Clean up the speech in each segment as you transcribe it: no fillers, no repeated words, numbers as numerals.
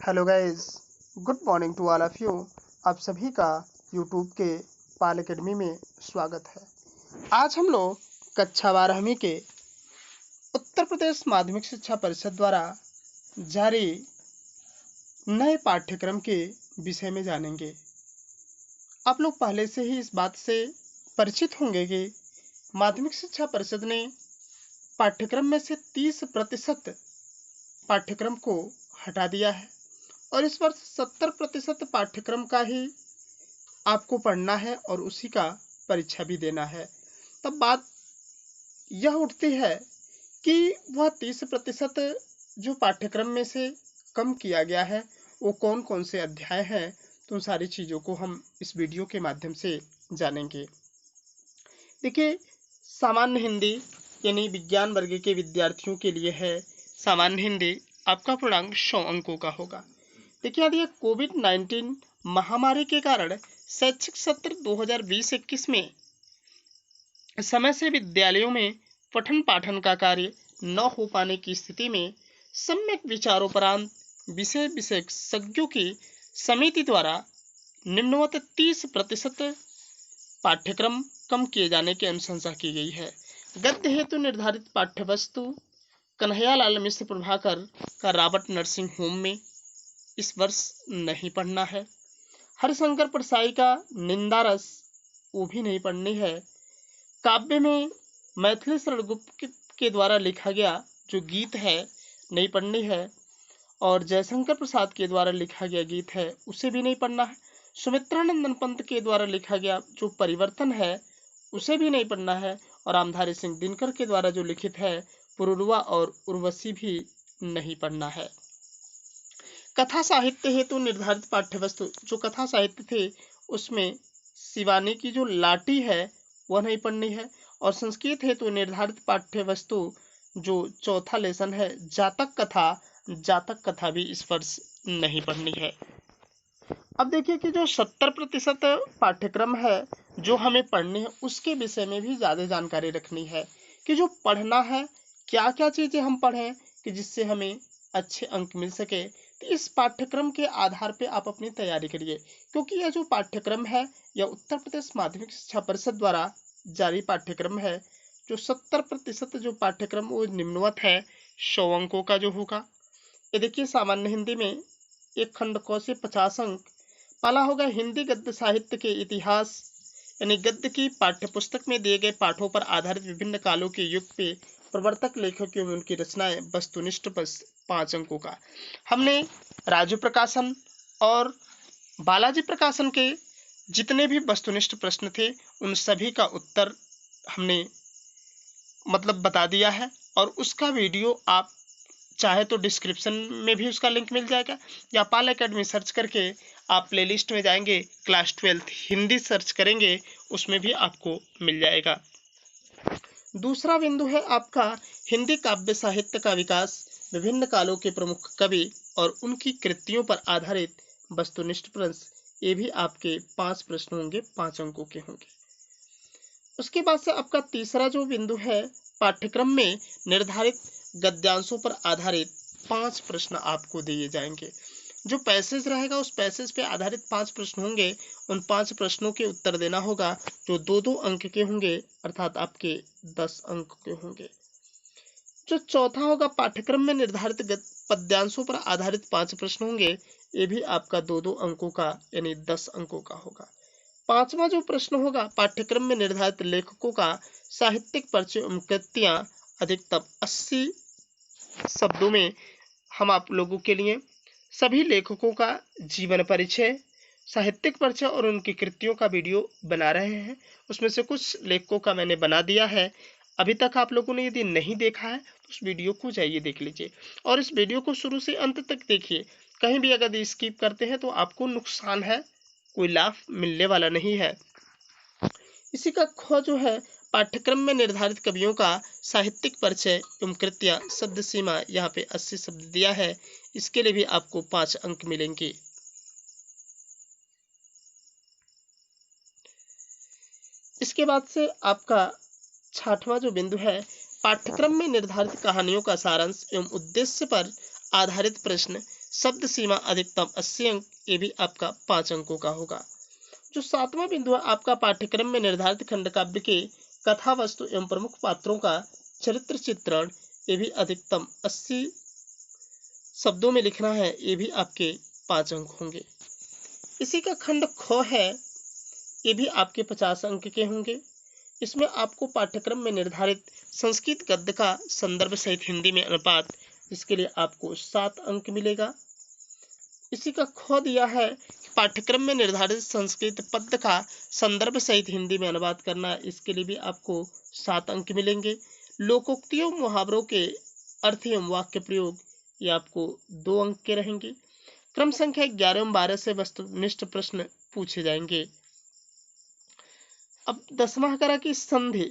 Hello guys, good morning to all of you. आप सभी का यूट्यूब के पाल एकेडमी में स्वागत है। आज हम लोग कक्षा 12वीं के उत्तर प्रदेश माध्यमिक शिक्षा परिषद द्वारा जारी नए पाठ्यक्रम के विषय में जानेंगे। आप लोग पहले से ही इस बात से परिचित होंगे कि माध्यमिक शिक्षा परिषद ने पाठ्यक्रम में से 30% पाठ्यक्रम को हटा दिया है और इस वर्ष 70% पाठ्यक्रम का ही आपको पढ़ना है और उसी का परीक्षा भी देना है। तब बात यह उठती है कि वह 30% जो पाठ्यक्रम में से कम किया गया है वो कौन कौन से अध्याय हैं, तो उन सारी चीज़ों को हम इस वीडियो के माध्यम से जानेंगे। देखिए, सामान्य हिंदी यानी विज्ञान वर्ग के विद्यार्थियों के लिए है सामान्य हिंदी। आपका पूर्णांक 100 अंकों का होगा। देखिए, यदि कोविड-19 महामारी के कारण शैक्षिक सत्र 2020-21 में समय से विद्यालयों में पठन पाठन का कार्य न हो पाने की स्थिति में सम्यक विचारोपरांत विषय विशेषज्ञों की समिति द्वारा निम्नवत 30% पाठ्यक्रम कम किए जाने की अनुशंसा की गई है। गद्य हेतु निर्धारित पाठ्यवस्तु कन्हैयालाल मिश्र प्रभाकर का रॉबर्ट नर्सिंग होम में इस वर्ष नहीं पढ़ना है। हरिशंकर परसाई का निंदा रस वो भी नहीं पढ़नी है। काव्य में मैथिली शरण गुप्त के द्वारा लिखा गया जो गीत है नहीं पढ़नी है और जयशंकर प्रसाद के द्वारा लिखा गया गीत है उसे भी नहीं पढ़ना है। सुमित्रानंदन पंत के द्वारा लिखा गया जो परिवर्तन है उसे भी नहीं पढ़ना है और रामधारी सिंह दिनकर के द्वारा जो लिखित है पुरुरवा और उर्वशी भी नहीं पढ़ना है। कथा साहित्य हेतु निर्धारित पाठ्यवस्तु जो कथा साहित्य थे उसमें शिवानी की जो लाटी है वह नहीं पढ़नी है और संस्कृत हेतु निर्धारित पाठ्यवस्तु जो चौथा लेसन है जातक कथा भी इस वर्ष नहीं पढ़नी है। अब देखिए कि जो 70% पाठ्यक्रम है जो हमें पढ़नी है उसके विषय में भी ज़्यादा जानकारी रखनी है कि जो पढ़ना है क्या क्या चीज़ें हम पढ़ें कि जिससे हमें अच्छे अंक मिल सके। तो इस पाठ्यक्रम के आधार पे आप अपनी तैयारी करिए, क्योंकि यह जो पाठ्यक्रम है यह उत्तर प्रदेश माध्यमिक शिक्षा परिषद द्वारा जारी पाठ्यक्रम है। जो 70% जो पाठ्यक्रम वो निम्नवत है 100 अंकों का जो होगा। ये देखिए, सामान्य हिंदी में एक खंड क से 50 अंक। पहला होगा हिंदी गद्य साहित्य के इतिहास यानी गद्य की पाठ्यपुस्तक में दिए गए पाठों पर आधारित विभिन्न कालों के युग पे प्रवर्तक लेखकों में उनकी रचनाएं वस्तुनिष्ठ 5 अंकों का। हमने राजू प्रकाशन और बालाजी प्रकाशन के जितने भी वस्तुनिष्ठ प्रश्न थे उन सभी का उत्तर हमने बता दिया है और उसका वीडियो आप चाहे तो डिस्क्रिप्शन में भी उसका लिंक मिल जाएगा या पाल एकेडमी सर्च करके आप प्लेलिस्ट में जाएंगे, क्लास 12 हिंदी सर्च करेंगे उसमें भी आपको मिल जाएगा। दूसरा बिंदु है आपका हिंदी काव्य साहित्य का विकास, विभिन्न कालों के प्रमुख कवि और उनकी कृतियों पर आधारित वस्तुनिष्ठ प्रश्न। ये भी आपके 5 प्रश्न होंगे, 5 अंकों के होंगे। उसके बाद से आपका तीसरा जो बिंदु है पाठ्यक्रम में निर्धारित गद्यांशों पर आधारित 5 प्रश्न आपको दिए जाएंगे। जो पैसेज रहेगा उस पैसेज पे आधारित 5 प्रश्न होंगे। उन 5 प्रश्नों के उत्तर देना होगा जो 2-2 अंक के होंगे, अर्थात आपके 10 अंक के होंगे। जो चौथा होगा पाठ्यक्रम में निर्धारित पद्यांशों पर आधारित 5 प्रश्न होंगे। ये भी आपका 2-2 अंकों का यानी 10 अंकों का होगा। पांचवा जो प्रश्न होगा पाठ्यक्रम में निर्धारित लेखकों का साहित्यिक परिचय एवं कृतियां अधिकतम 80 शब्दों में। हम आप लोगों के लिए सभी लेखकों का जीवन परिचय, साहित्यिक परिचय और उनकी कृतियों का वीडियो बना रहे हैं। उसमें से कुछ लेखकों का मैंने बना दिया है। अभी तक आप लोगों ने यदि नहीं देखा है तो उस वीडियो को जाइए देख लीजिए और इस वीडियो को शुरू से अंत तक देखिए। कहीं भी अगर स्किप करते हैं तो आपको नुकसान है, कोई लाभ मिलने वाला नहीं है। इसी का ख जो है पाठ्यक्रम में निर्धारित कवियों का साहित्यिक परिचय एवं कृतियां शब्द सीमा यहाँ पे 80 शब्द दिया है, इसके लिए भी आपको 5 अंक मिलेंगे। इसके बाद से आपका 6वां जो बिंदु है पाठ्यक्रम में निर्धारित कहानियों का सारांश एवं उद्देश्य पर आधारित प्रश्न शब्द सीमा अधिकतम 80 अंक, ये भी आपका 5 अंकों का होगा। जो 7वां बिंदु है आपका पाठ्यक्रम में निर्धारित खंड काव्य के कथा वस्तु एवं प्रमुख पात्रों का चरित्र चित्रण, ये भी अधिकतम 80 शब्दों में लिखना है, ये भी आपके 5 अंक होंगे। इसी का खंड ख है, ये भी आपके 50 अंक के होंगे। इसमें आपको पाठ्यक्रम में निर्धारित संस्कृत गद्य का संदर्भ सहित हिंदी में अनुपात, इसके लिए आपको 7 अंक मिलेगा। इसी का ख दिया है कि पाठ्यक्रम में निर्धारित संस्कृत पद्य का संदर्भ सहित हिंदी में अनुवाद करना, इसके लिए भी आपको 7 अंक मिलेंगे। लोकोक्तियों मुहावरों के अर्थ एवं वाक्य प्रयोग, ये आपको 2 अंक के रहेंगे। क्रम संख्या 11 एवं 12 से वस्तुनिष्ठ प्रश्न पूछे जाएंगे। अब 10वां करा कि संधि,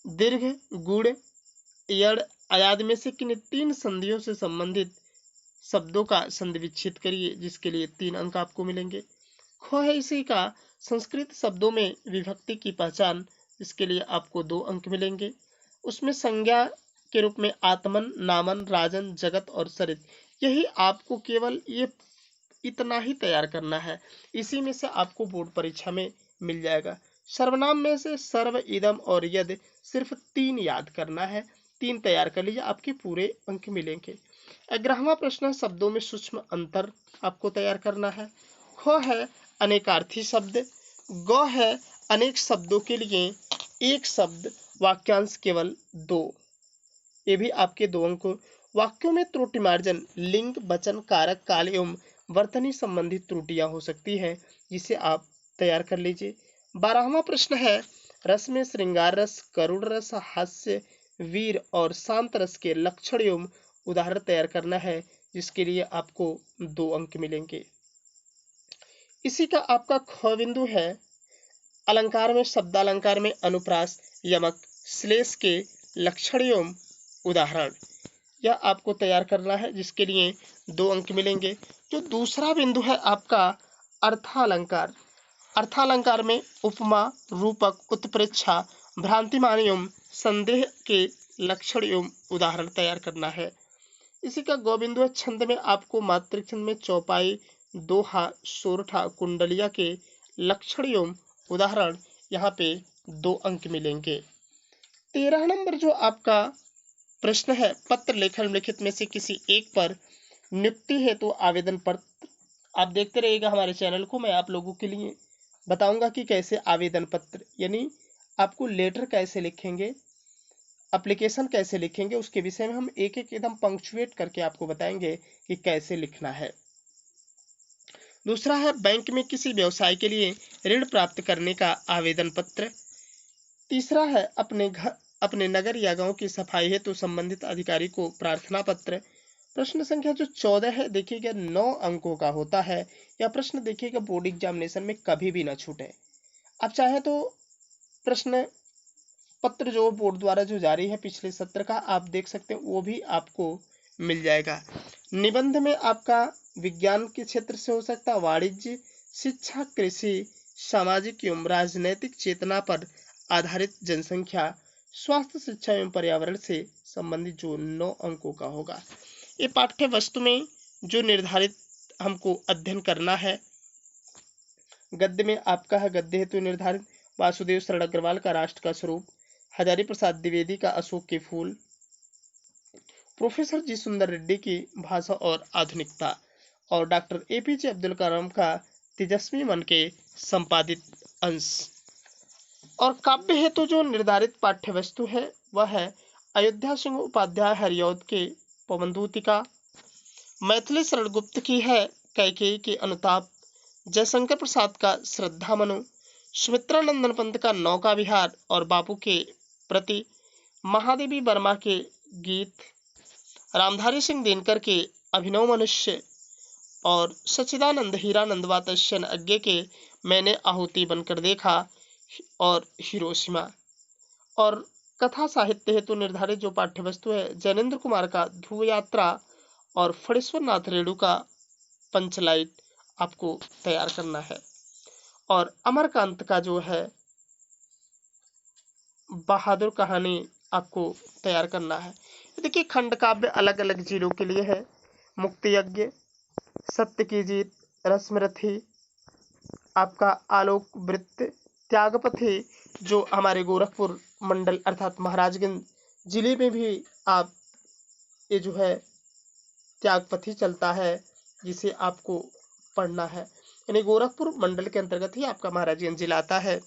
दीर्घ, गुण, यड़, अयाद में से किन 3 संधियों से संबंधित शब्दों का संधि विच्छेद करिए, जिसके लिए 3 अंक आपको मिलेंगे। ख है इसी का संस्कृत शब्दों में विभक्ति की पहचान, इसके लिए आपको 2 अंक मिलेंगे। उसमें संज्ञा के रूप में आत्मन, नामन, राजन, जगत और सरित, यही आपको केवल ये इतना ही तैयार करना है। इसी में से आपको बोर्ड परीक्षा में मिल जाएगा। सर्वनाम में से सर्व, इदम और यद, सिर्फ 3 याद करना है। 3 तैयार कर लीजिए, आपके पूरे अंक मिलेंगे। 11वां प्रश्न, शब्दों में सूक्ष्म अंतर आपको तैयार करना है। ख है अनेकार्थी शब्द, ग है अनेक शब्दों के लिए एक शब्द, वाक्यांश केवल 2, ये भी आपके 2 अंक। वाक्यों में त्रुटि मार्जन, लिंग, वचन, कारक, काल एवं वर्तनी संबंधित त्रुटियां हो सकती है, जिसे आप तैयार कर लीजिए। 12वां प्रश्न है रस में श्रृंगार रस, करुण रस, हास्य, वीर और शांत रस के लक्षण एवं उदाहरण तैयार करना है, जिसके लिए आपको 2 अंक मिलेंगे। इसी का आपका ख बिंदु है अलंकार में शब्दालंकार में अनुप्रास, यमक, श्लेष के लक्षण एवं उदाहरण, यह आपको तैयार करना है, जिसके लिए 2 अंक मिलेंगे। जो दूसरा बिंदु है आपका अर्थालंकार, अर्थालंकार में उपमा, रूपक, उत्प्रेक्षा, भ्रांतिमान एवं संदेह के लक्षण एवं उदाहरण तैयार करना है। इसी का ग बिंदु है छंद में आपको मातृक छंद में चौपाई, दोहा, सोरठा, कुंडलिया के लक्षण एवं उदाहरण, यहाँ पे 2 अंक मिलेंगे। 13 नंबर जो आपका प्रश्न है पत्र लेखन लिखित में से किसी एक पर नियुक्ति है तो आवेदन पत्र, आप देखते रहिएगा हमारे चैनल को। मैं आप लोगों के लिए बताऊंगा कि कैसे आवेदन पत्र यानी आपको लेटर कैसे लिखेंगे, एप्लीकेशन कैसे लिखेंगे, उसके विषय में हम एक एक एकदम पंक्चुएट करके आपको बताएंगे कि कैसे लिखना है। दूसरा है बैंक में किसी व्यवसाय के लिए ऋण प्राप्त करने का आवेदन पत्र। तीसरा है अपने नगर या गांव की सफाई है तो संबंधित अधिकारी को प्रार्थना पत्र। प्रश्न संख्या जो 14 है देखिएगा 9 अंकों का होता है। यह प्रश्न देखिएगा बोर्ड एग्जामिनेशन में कभी भी ना छूटे। आप चाहे तो प्रश्न पत्र जो बोर्ड द्वारा जो जारी है पिछले सत्र का आप देख सकते हैं, वो भी आपको मिल जाएगा। निबंध में आपका विज्ञान के क्षेत्र से हो सकता है, वाणिज्य, शिक्षा, कृषि, सामाजिक एवं राजनैतिक चेतना पर आधारित जनसंख्या, स्वास्थ्य, शिक्षा एवं पर्यावरण से संबंधित जो 9 अंकों का होगा। ये पाठ्य वस्तु में जो निर्धारित हमको अध्ययन करना है, गद्य में आपका है गद्य हेतु निर्धारित वासुदेव शरण अग्रवाल का राष्ट्र का स्वरूप, हजारी प्रसाद द्विवेदी का अशोक के फूल, प्रोफेसर जी सुंदर रेड्डी की भाषा और आधुनिकता, और डॉक्टर एपीजे अब्दुल कलाम का तेजस्वी मन के संपादित अंश। और काव्य हेतु जो निर्धारित पाठ्य वस्तु है वह है अयोध्या सिंह उपाध्याय हरिऔध के पवनदूतिका, मैथिली शरण गुप्त की है कैकेयी के अनुताप, जयशंकर प्रसाद का श्रद्धा मनु, सुमित्रा नंदन पंत का नौका विहार और बापू के प्रति, महादेवी वर्मा के गीत, रामधारी सिंह दिनकर के अभिनव मनुष्य और सच्चिदानंद हीरानंद वात्स्यन अज्ञे के मैंने आहुति बनकर देखा और हिरोशिमा। और कथा साहित्य हेतु निर्धारित जो पाठ्य वस्तु है जैनेन्द्र कुमार का ध्रुव यात्रा और फणीश्वर नाथ रेणु का पंचलाइट आपको तैयार करना है। और अमरकांत का जो है बहादुर कहानी आपको तैयार करना है। देखिए खंड काव्य अलग अलग जिलों के लिए है। मुक्ति यज्ञ, सत्य की जीत, रश्मिरथी, आपका आलोक वृत्त, त्यागपथी, जो हमारे गोरखपुर मंडल अर्थात महाराजगंज जिले में भी आप ये जो है त्यागपथी चलता है, जिसे आपको पढ़ना है। यानी गोरखपुर मंडल के अंतर्गत ही आपका महाराजगंज जिला आता है।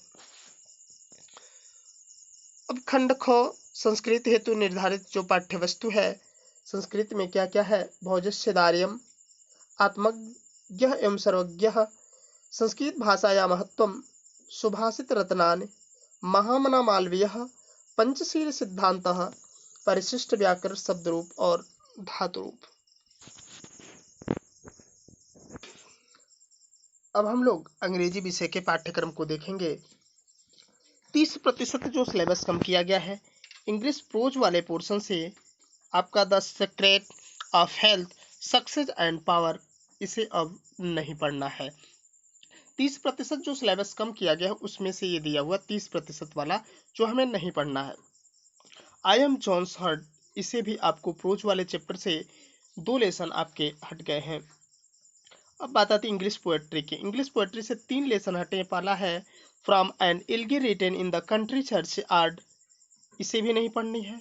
अब खंड ख, संस्कृत हेतु निर्धारित जो पाठ्य वस्तु है, संस्कृत में क्या क्या है? भोजस्य दार्यम, आत्मज्ञ एवं सर्वज्ञ, संस्कृत भाषाया महत्वम, सुभाषित रत्नानि, महामना मालवीय, पंचशील सिद्धांत, परिशिष्ट व्याकरण शब्द रूप और धातु रूप। अब हम लोग अंग्रेजी विषय के पाठ्यक्रम को देखेंगे। 30% जो सिलेबस कम किया गया है इंग्लिश प्रोज वाले पोर्शन से, आपका the secret of health, success and power, इसे अब नहीं पढ़ना है। 30% जो सिलेबस कम किया गया है उसमें से ये दिया हुआ 30% वाला जो हमें नहीं पढ़ना है। आई एम जॉन्स हर्ट, इसे भी आपको प्रोज वाले चैप्टर से 2 लेसन आपके हट गए हैं। अब बात आती है इंग्लिश पोएट्री की। इंग्लिश पोएट्री से 3 लेसन हटे। पहला है from an elegy written in the country churchyard, इसे भी नहीं पढ़नी है।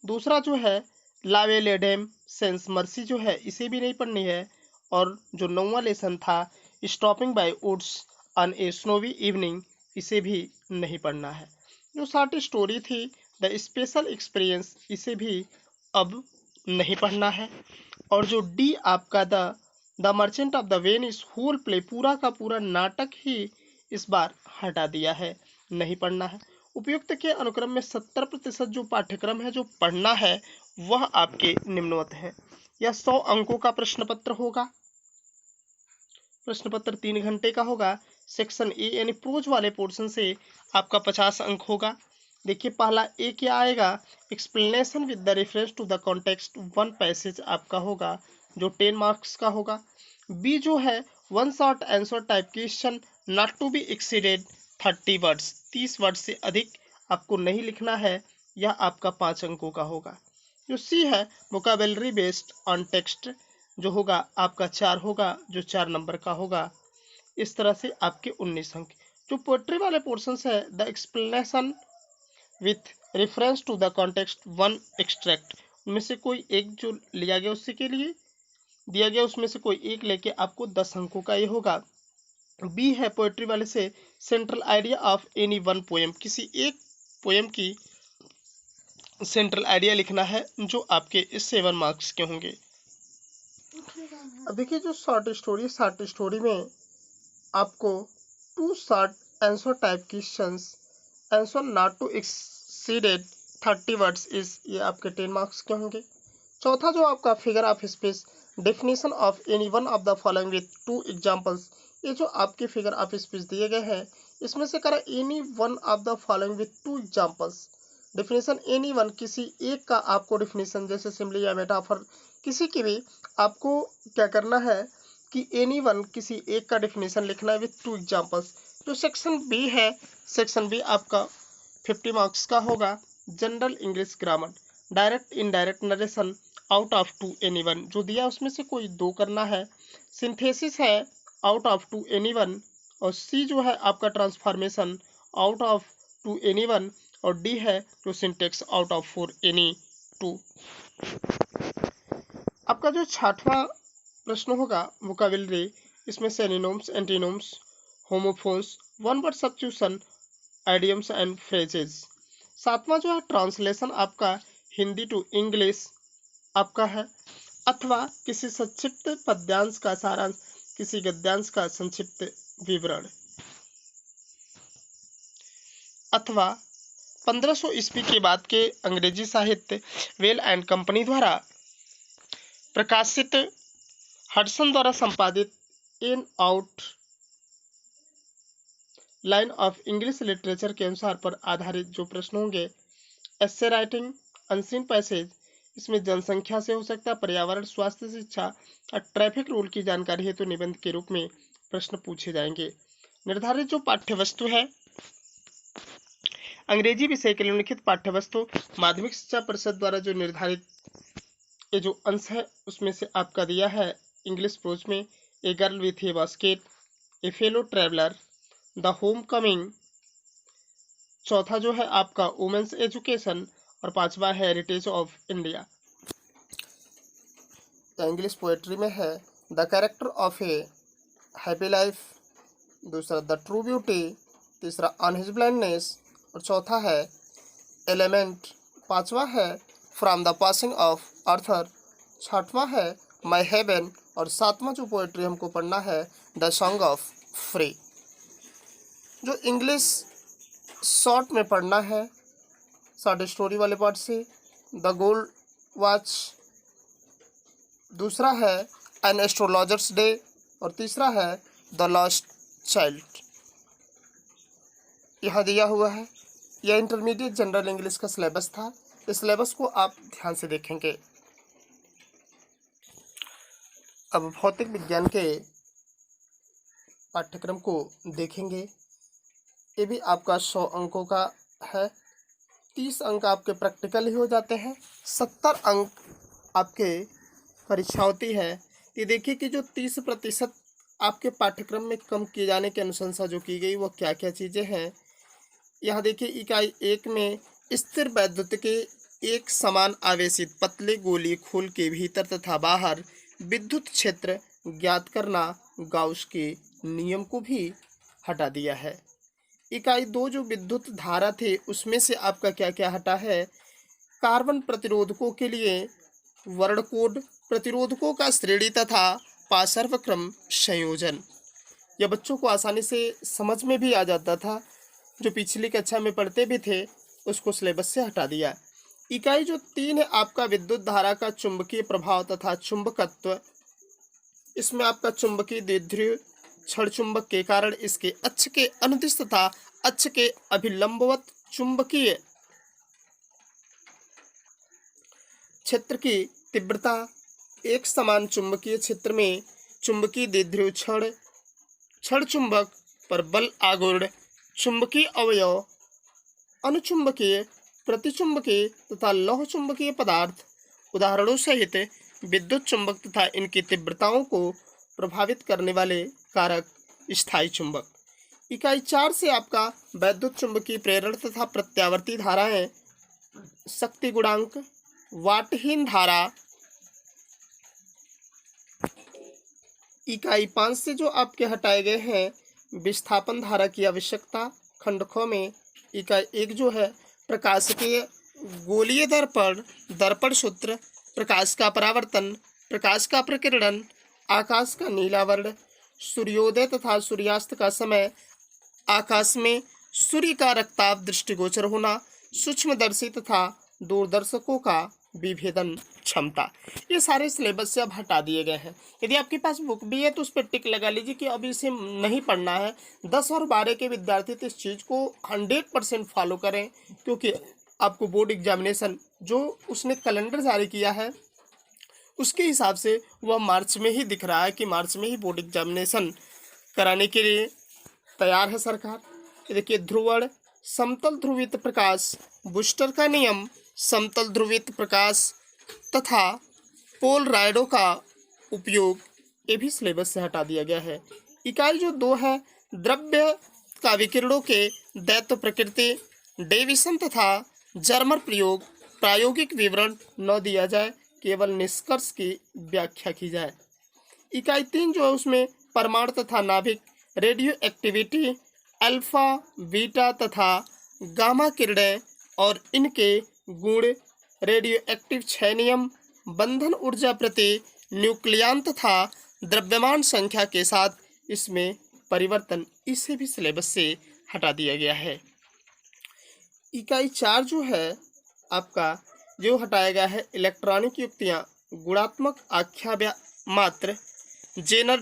दूसरा जो है लावे लेडेम सेंस मर्सी, जो है इसे भी नहीं पढ़नी है। और जो 9वां लेसन था stopping by woods on a snowy evening, इसे भी नहीं पढ़ना है। जो शॉर्ट स्टोरी थी द स्पेशल एक्सपीरियंस, इसे भी अब नहीं पढ़ना है। और जो डी आपका the merchant of the Venice whole play, पूरा का पूरा नाटक ही इस बार हटा दिया है, नहीं पढ़ना है। उपयुक्त के अनुक्रम में 70% जो पाठ्यक्रम है जो पढ़ना है वह आपके निम्नवत है। यह 100 अंकों का प्रश्न पत्र होगा। प्रश्न पत्र 3 घंटे का होगा। सेक्शन ए यानी प्रोज वाले पोर्शन से आपका 50 अंक होगा। देखिए पहला ए क्या आएगा, explanation with the reference to the context, 1 passage आपका होगा जो 10 मार्क्स का होगा। बी जो है 1 short answer type question not to be exceeded 30 words, 30 word से अधिक आपको नहीं लिखना है, यह आपका 5 अंकों का होगा। जो सी है वोकैबुलरी बेस्ड ऑन टेक्स्ट, जो होगा आपका 4 होगा, जो 4 नंबर का होगा। इस तरह से आपके 19 अंक। जो पोएट्री वाले पोर्शन है the explanation with reference to the context 1 extract, उनमें से कोई एक जो लिया गया उसी के लिए दिया गया, उसमें से कोई एक लेके आपको 10 अंकों का ये होगा। बी है पोएट्री वाले से central idea of any one poem, किसी एक पोएम की सेंट्रल आइडिया लिखना है, जो आपके इस 7 मार्क्स के होंगे। अब देखिए जो शॉर्ट स्टोरी में आपको 2 short answer type questions, answer not to exceeded 30 words is, ये आपके 10 मार्क्स के होंगे। चौथा जो आपका figure of speech, definition of any one of the following with 2 examples, ये जो आपके फिगर ऑफ स्पीच दिए गए हैं इसमें से करा any one of the following with 2 examples. Definition any one, किसी एक का आपको डेफिनेशन, जैसे सिंबली या मेटाफर किसी की भी आपको क्या करना है कि एनी वन किसी एक का डेफिनेशन लिखना है विथ 2 एग्जांपल्स। जो सेक्शन बी है, सेक्शन बी आपका 50 मार्क्स का होगा। General English grammar, direct indirect narration out of 2 any one, जो दिया उसमें से कोई 2 करना है। सिंथेसिस है आउट ऑफ 2 एनी वन। और सी जो है आपका transformation out of 2 any one. और डी है जो सिंटेक्स आउट ऑफ 4 एनी 2। आपका जो 6वां प्रश्न होगा वोकैबुलरी, इसमें synonyms, antonyms, homophones, one word substitution, idioms and phrases. 7वां जो है ट्रांसलेशन आपका हिंदी टू इंग्लिश आपका है, अथवा किसी संक्षिप्त पद्यांश का सारांश, किसी गद्यांश का संक्षिप्त विवरण, अथवा 1500 ईस्वी के बाद के अंग्रेजी साहित्य वेल एंड कंपनी द्वारा प्रकाशित, हडसन द्वारा संपादित in out line of English literature के अनुसार पर आधारित जो प्रश्न होंगे। एस्से राइटिंग, अनसीन पैसेज, इसमें जनसंख्या से हो सकता है, पर्यावरण, स्वास्थ्य, शिक्षा और ट्रैफिक रूल की जानकारी हेतु निबंध के रूप में प्रश्न पूछे जाएंगे। निर्धारित जो पाठ्यवस्तु है अंग्रेजी विषय के लिए लिखित पाठ्यवस्तु माध्यमिक शिक्षा परिषद द्वारा जो निर्धारित ये जो अंश है उसमें से आपका दिया है इंग्लिश प्रोज में a girl with A basket, A fellow traveller, the home coming. चौथा जो है आपका वुमेन्स एजुकेशन और पांचवा है heritage of India. English poetry में है the character of A happy life, दूसरा द ट्रू ब्यूटी, तीसरा ऑन हिज ब्लाइंडनेस और चौथा है एलिमेंट, पांचवा है from the passing of Arthur, छठवां है माई हेवन और सातवां जो पोएट्री हमको पढ़ना है द सॉन्ग ऑफ फ्री। जो इंग्लिश शॉर्ट में पढ़ना है शॉर्ट स्टोरी वाले पार्ट से द गोल्ड वॉच, दूसरा है एन एस्ट्रोलॉजर्स डे और तीसरा है द लॉस्ट चाइल्ड। यहाँ दिया हुआ है यह इंटरमीडिएट जनरल इंग्लिश का सिलेबस था। इस सिलेबस को आप ध्यान से देखेंगे। अब भौतिक विज्ञान के पाठ्यक्रम को देखेंगे। ये भी आपका 100 अंकों का है। 30 अंक आपके प्रैक्टिकल ही हो जाते हैं, 70 अंक आपके परीक्षा होती है। ये देखिए कि जो 30% आपके पाठ्यक्रम में कम किए जाने की अनुशंसा जो की गई वो क्या क्या चीज़ें हैं। यहाँ देखिए इकाई 1 में स्थिर वैद्युत के एक समान आवेशित पतले गोली खोल के भीतर तथा बाहर विद्युत क्षेत्र ज्ञात करना, गाउस के नियम को भी हटा दिया है। इकाई 2 जो विद्युत धारा थे उसमें से आपका क्या क्या हटा है। कार्बन प्रतिरोधकों के लिए वर्ण कोड, प्रतिरोधकों का श्रेणी तथा पार्श्व क्रम संयोजन, यह बच्चों को आसानी से समझ में भी आ जाता था, जो पिछली कक्षा में पढ़ते भी थे उसको सिलेबस से हटा दिया। इकाई जो 3 है आपका विद्युत धारा का चुंबकीय प्रभाव तथा चुंबकत्व, इसमें आपका चुंबकीय द्विध्रुव क्षण चुंबक के कारण इसके अक्ष के अनुदिश तथा अक्ष के अभिलंबवत चुंबकीय क्षेत्र की तीव्रता, एक समान चुंबकीय क्षेत्र में चुंबकीय द्विध्रुव क्षण चुंबक पर बल आघूर्ण, चुंबकीय अवयव, अनुचुंबकीय, प्रतिचुंबकीय तथा लौह चुंबकीय पदार्थ, उदाहरणों सहित विद्युत चुंबक तथा इनकी तीव्रताओं को प्रभावित करने वाले कारक, स्थायी चुंबक। इकाई 4 से आपका वैद्युत चुंबकीय प्रेरण तथा प्रत्यावर्ती धाराएं, शक्ति गुणांक, वाटहीन धारा। इकाई 5 से जो आपके हटाए गए हैं विस्थापन धारा की आवश्यकता, खंड ख में इकाई 1 जो है प्रकाशिकीय गोलीय दर्पण, दर्पण सूत्र, प्रकाश का परावर्तन, प्रकाश का प्रकीर्णन, आकाश का नीला वर्ण, सूर्योदय तथा सूर्यास्त का समय, आकाश में सूर्य का रक्ताभ दृष्टिगोचर होना, सूक्ष्मदर्शी तथा दूरदर्शकों का विभेदन क्षमता, ये सारे सिलेबस से अब हटा दिए गए हैं। यदि आपके पास बुक भी है तो उस पर टिक लगा लीजिए कि अभी इसे नहीं पढ़ना है। 10 और 12 के विद्यार्थी तो इस चीज़ को 100% फॉलो करें, क्योंकि आपको बोर्ड एग्जामिनेशन जो उसने कैलेंडर जारी किया है उसके हिसाब से वह मार्च में ही दिख रहा है कि मार्च में ही बोर्ड एग्जामिनेशन कराने के लिए तैयार है सरकार। ये देखिए ध्रुवण, समतल ध्रुवित प्रकाश, बूस्टर का नियम, समतल ध्रुवित प्रकाश तथा पोल राइडो का उपयोग, ये भी सिलेबस से हटा दिया गया है। इकाई जो 2 है द्रव्य का विकिरणों के दैत्य प्रकृति, डेविसन तथा जर्मर प्रयोग, प्रायोगिक विवरण न दिया जाए, केवल निष्कर्ष की व्याख्या की जाए। इकाई 3 जो है उसमें परमाणु तथा नाभिक, रेडियो एक्टिविटी, अल्फा बीटा तथा गामा किरणें और इनके गुण, रेडियो एक्टिव क्षय नियम, बंधन ऊर्जा प्रति न्यूक्लियन तथा द्रव्यमान संख्या के साथ इसमें परिवर्तन, इसे भी सिलेबस से हटा दिया गया है। इकाई 4 जो है आपका जो हटाया गया है इलेक्ट्रॉनिक युक्तियाँ, गुणात्मक आख्या मात्र, जेनर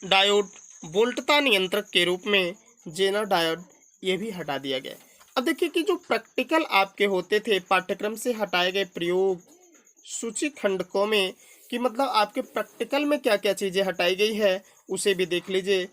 डायोड, वोल्टता नियंत्रक के रूप में जेनर डायोड, ये भी हटा दिया गया। अब देखिए कि जो प्रैक्टिकल आपके होते थे पाठ्यक्रम से हटाए गए प्रयोग सूची खंड क में कि मतलब आपके प्रैक्टिकल में क्या क्या चीज़ें हटाई गई है उसे भी देख लीजिए।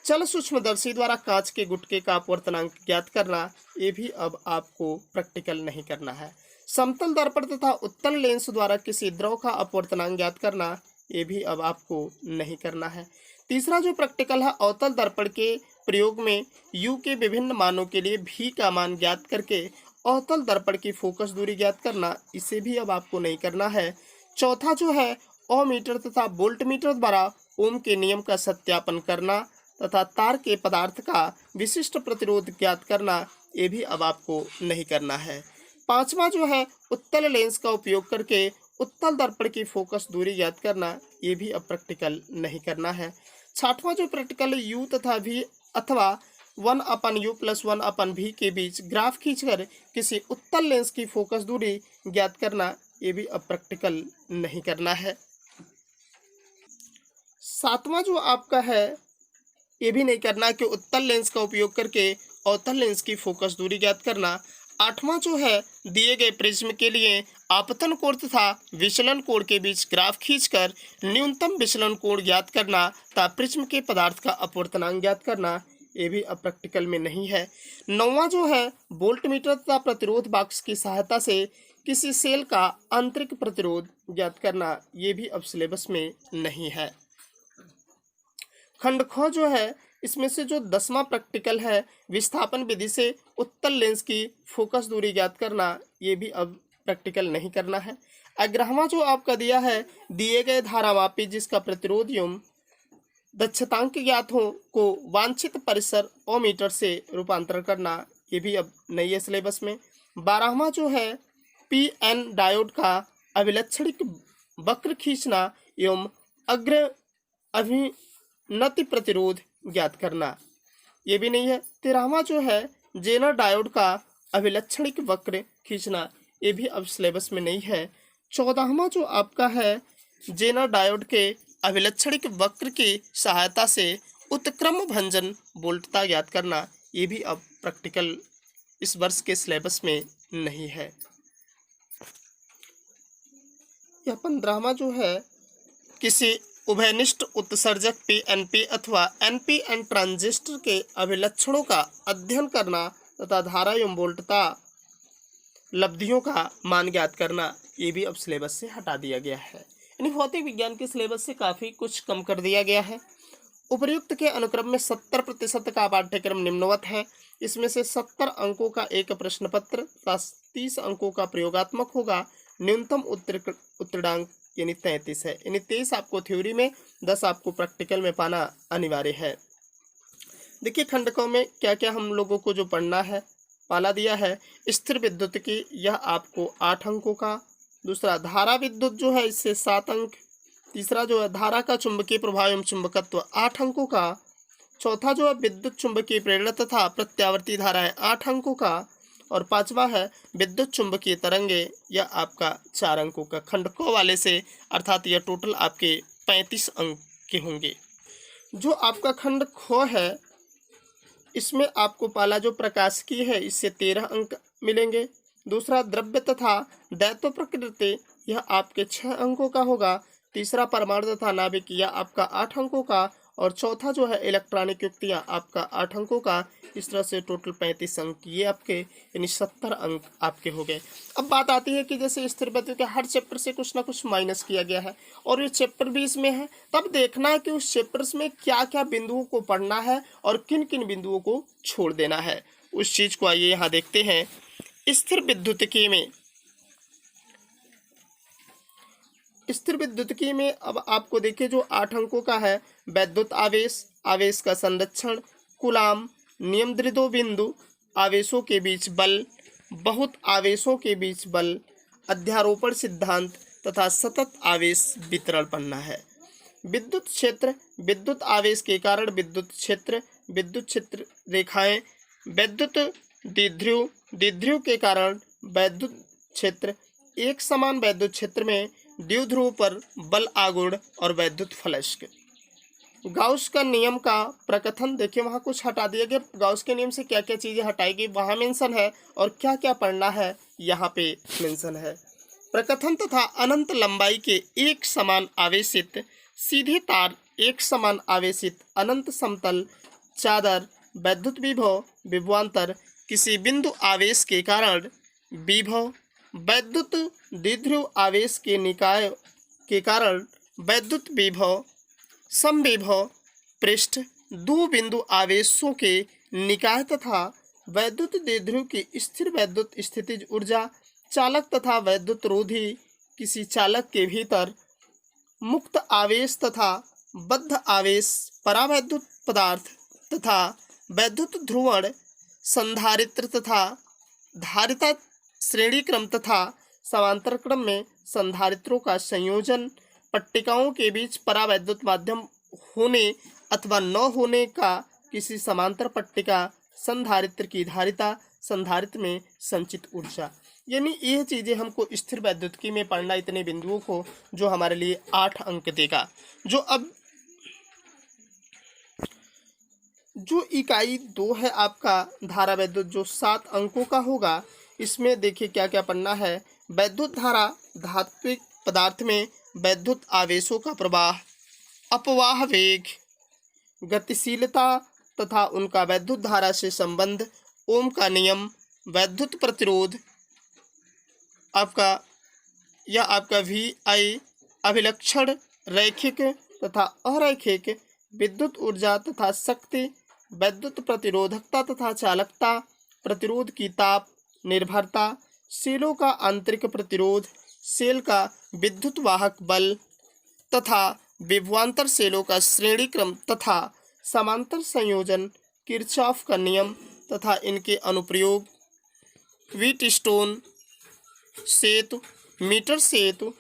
चल सूक्ष्मदर्शी द्वारा कांच के गुटके का अपवर्तनांक ज्ञात करना, ये भी अब आपको प्रैक्टिकल नहीं करना है। समतल दर्पण तथा उत्तल लेंस द्वारा किसी द्रव का अपवर्तनांक ज्ञात करना, ये भी अब आपको नहीं करना है। तीसरा जो प्रैक्टिकल है, अवतल दर्पण के प्रयोग में u के विभिन्न मानों के लिए v का मान ज्ञात करके अवतल दर्पण की फोकस दूरी ज्ञात करना, इसे भी अब आपको नहीं करना है। चौथा जो है, ओमीटर तथा वोल्टमीटर द्वारा ओम के नियम का सत्यापन करना तथा तार के पदार्थ का विशिष्ट प्रतिरोध ज्ञात करना, ये भी अब आपको नहीं करना है। पांचवा जो है, उत्तल लेंस का उपयोग करके उत्तल दर्पण की फोकस दूरी ज्ञात करना, ये भी अब प्रैक्टिकल नहीं करना है। छठवां जो प्रैक्टिकल u तथा v अथवा 1/u + 1/v के बीच ग्राफ खींचकर किसी उत्तल लेंस की फोकस दूरी ज्ञात करना, ये भी अब प्रैक्टिकल नहीं करना है। सातवां जो आपका है, ये भी नहीं करना कि उत्तल लेंस का उपयोग करके अवतल लेंस की फोकस दूरी ज्ञात करना। आठवां जो है, दिए गए प्रिज्म के लिए आपतन कोण तथा विचलन कोण के बीच ग्राफ खींचकर न्यूनतम विचलन कोण ज्ञात करना तथा प्रिज्म के पदार्थ का अपवर्तनांक ज्ञात करना, ये भी अब प्रैक्टिकल में नहीं है। नौवां जो है, वोल्टमीटर तथा प्रतिरोध बॉक्स की सहायता से किसी सेल का आंतरिक प्रतिरोध ज्ञात करना, ये भी अब सिलेबस में नहीं है। खंड ख जो है, इसमें से जो 10वां प्रैक्टिकल है, विस्थापन विधि से उत्तल लेंस की फोकस दूरी ज्ञात करना, ये भी अब प्रैक्टिकल नहीं करना है। 11वां जो आपका दिया है, दिए गए धारामापी जिसका प्रतिरोध एवं दक्षतांक ज्ञात हो को वांछित परिसर ओमीटर से रूपांतरण करना, ये भी अब नहीं है सिलेबस में। 12वां जो है, पीएन डायोड का अभिलक्षणिक वक्र खींचना एवं अग्र अभिनति प्रतिरोध ज्ञात करना, ये भी नहीं है। 13वां जो है, जेनर डायोड का अभिलक्षणिक वक्र खींचना, ये भी अब सिलेबस में नहीं है। 14वां जो आपका है, जेनर डायोड के अभिलक्षणिक वक्र की सहायता से उत्क्रम भंजन वोल्टता ज्ञात करना, ये भी अब प्रैक्टिकल इस वर्ष के सिलेबस में नहीं है। यह 15वां जो है, किसी उभयनिष्ठ उत्सर्जक पीएनपी अथवा एनपीएन ट्रांजिस्टर के अभिलक्षणों का अध्ययन करना तथा धारा एवं वोल्टता लब्धियों का मान ज्ञात करना, ये भी अब सिलेबस से हटा दिया गया है। यानी भौतिक विज्ञान के सिलेबस से काफ़ी कुछ कम कर दिया गया है। उपर्युक्त के अनुक्रम में 70% का पाठ्यक्रम निम्नवत है। इसमें से 70 अंकों का एक प्रश्न पत्र तथा 30 अंकों का प्रयोगात्मक होगा। न्यूनतम उत्तीर्णांक यानी 33 है। यानी 23 आपको थ्योरी में, 10 आपको प्रैक्टिकल में पाना अनिवार्य है। देखिए खंडकों में क्या क्या हम लोगों को जो पढ़ना है, पाला दिया है स्थिर विद्युत की, यह आपको 8 अंकों का। दूसरा धारा विद्युत जो है, इससे 7 अंक। तीसरा जो है धारा का चुंबकीय प्रभाव एवं चुंबकत्व, 8 अंकों का। चौथा जो है विद्युत चुंबकीय प्रेरण तथा प्रत्यावर्ती धाराएं, 8 अंकों का। और 5वां है विद्युत चुंबकीय तरंगे, यह आपका 4 अंकों का। खंड क वाले से अर्थात यह टोटल आपके 35 अंक के होंगे। जो आपका खंड ख है, इसमें आपको पहला जो प्रकाशिकी है, इससे 13 अंक मिलेंगे। दूसरा द्रव्य तथा दैत्व प्रकृति, यह आपके 6 अंकों का होगा। तीसरा परमाणु तथा नाभिक, यह आपका 8 अंकों का। और चौथा जो है इलेक्ट्रॉनिक युक्तियाँ, आपका 8 अंकों का। इस तरह से टोटल 35 अंक, ये आपके यानी 70 अंक आपके हो गए। अब बात आती है कि जैसे स्थिर विद्युत के हर चैप्टर से कुछ ना कुछ माइनस किया गया है और ये चैप्टर भी इसमें है, तब देखना है कि उस चैप्टर्स में क्या क्या बिंदुओं को पढ़ना है और किन किन बिंदुओं को छोड़ देना है, उस चीज़ को आइए यहाँ देखते हैं। स्थिर विद्युतिकी में, स्थिर विद्युतिकी में अब आपको देखिए जो 8 अंकों का है, वैद्युत आवेश, आवेश का संरक्षण, कूलाम, नियम द्विध्रुव बिंदु, आवेशों के बीच बल, बहुत आवेशों के बीच बल, अध्यारोपण सिद्धांत तथा सतत आवेश वितरण पढ़ना है। विद्युत क्षेत्र, विद्युत आवेश के कारण विद्युत क्षेत्र, विद्युत क्षेत्र रेखाएं, वैद्युत द्विध्रुव, द्विध्रुव के कारण वैद्युत क्षेत्र, एक समान वैद्युत क्षेत्र में द्विध्रुव पर बल आघूर्ण और वैद्युत फ्लक्स। गाउस का नियम का प्रकथन, देखिए वहाँ कुछ हटा दिया गया। गाउस के नियम से क्या क्या चीज़ें हटाई गई वहाँ मेंशन है, और क्या क्या पढ़ना है यहाँ पे मेंशन है। प्रकथन तथा अनंत लंबाई के एक समान आवेशित सीधे तार, एक समान आवेशित अनंत समतल चादर, वैद्युत विभव, विभवांतर, किसी बिंदु आवेश के कारण विभव, वैद्युत द्विध्रुव आवेश के निकाय के कारण वैद्युत विभव समविभव पृष्ठ दो बिंदु आवेशों के निकाय तथा वैद्युत द्विध्रुव की स्थिर वैद्युत स्थितिज ऊर्जा चालक तथा वैद्युत रोधी किसी चालक के भीतर मुक्त आवेश तथा बद्ध आवेश परावैद्युत पदार्थ तथा वैद्युत ध्रुवण संधारित्र तथा धारिता श्रेणी क्रम तथा समांतर क्रम में संधारित्रों का संयोजन पट्टिकाओं के बीच परावैद्युत माध्यम होने अथवा न होने का किसी समांतर पट्टिका संधारित्र की धारिता संधारित्र में संचित ऊर्जा। यानी यह चीज़ें हमको स्थिर वैद्युतिकी में पढ़ना, इतने बिंदुओं को, जो हमारे लिए 8 अंक देगा। जो इकाई 2 है आपका धारा वैद्युत, जो 7 अंकों का होगा, इसमें देखिए क्या क्या पढ़ना है। वैद्युत धारा धात्विक पदार्थ में वैद्युत आवेशों का प्रवाह, अपवाह वेग, गतिशीलता तथा उनका वैद्युत धारा से संबंध, ओम का नियम, वैद्युत प्रतिरोध आपका वी आई, अभिलक्षण, रैखिक तथा अरैखिक, विद्युत ऊर्जा तथा शक्ति, वैद्युत प्रतिरोधकता तथा चालकता, प्रतिरोध की ताप निर्भरता, सेलों का आंतरिक प्रतिरोध, सेल का विद्युत वाहक बल तथा विभवांतर सेलों का श्रेणी क्रम तथा समांतर संयोजन, किरचॉफ का नियम तथा इनके अनुप्रयोग, व्हीटस्टोन सेतु, मीटर सेतु,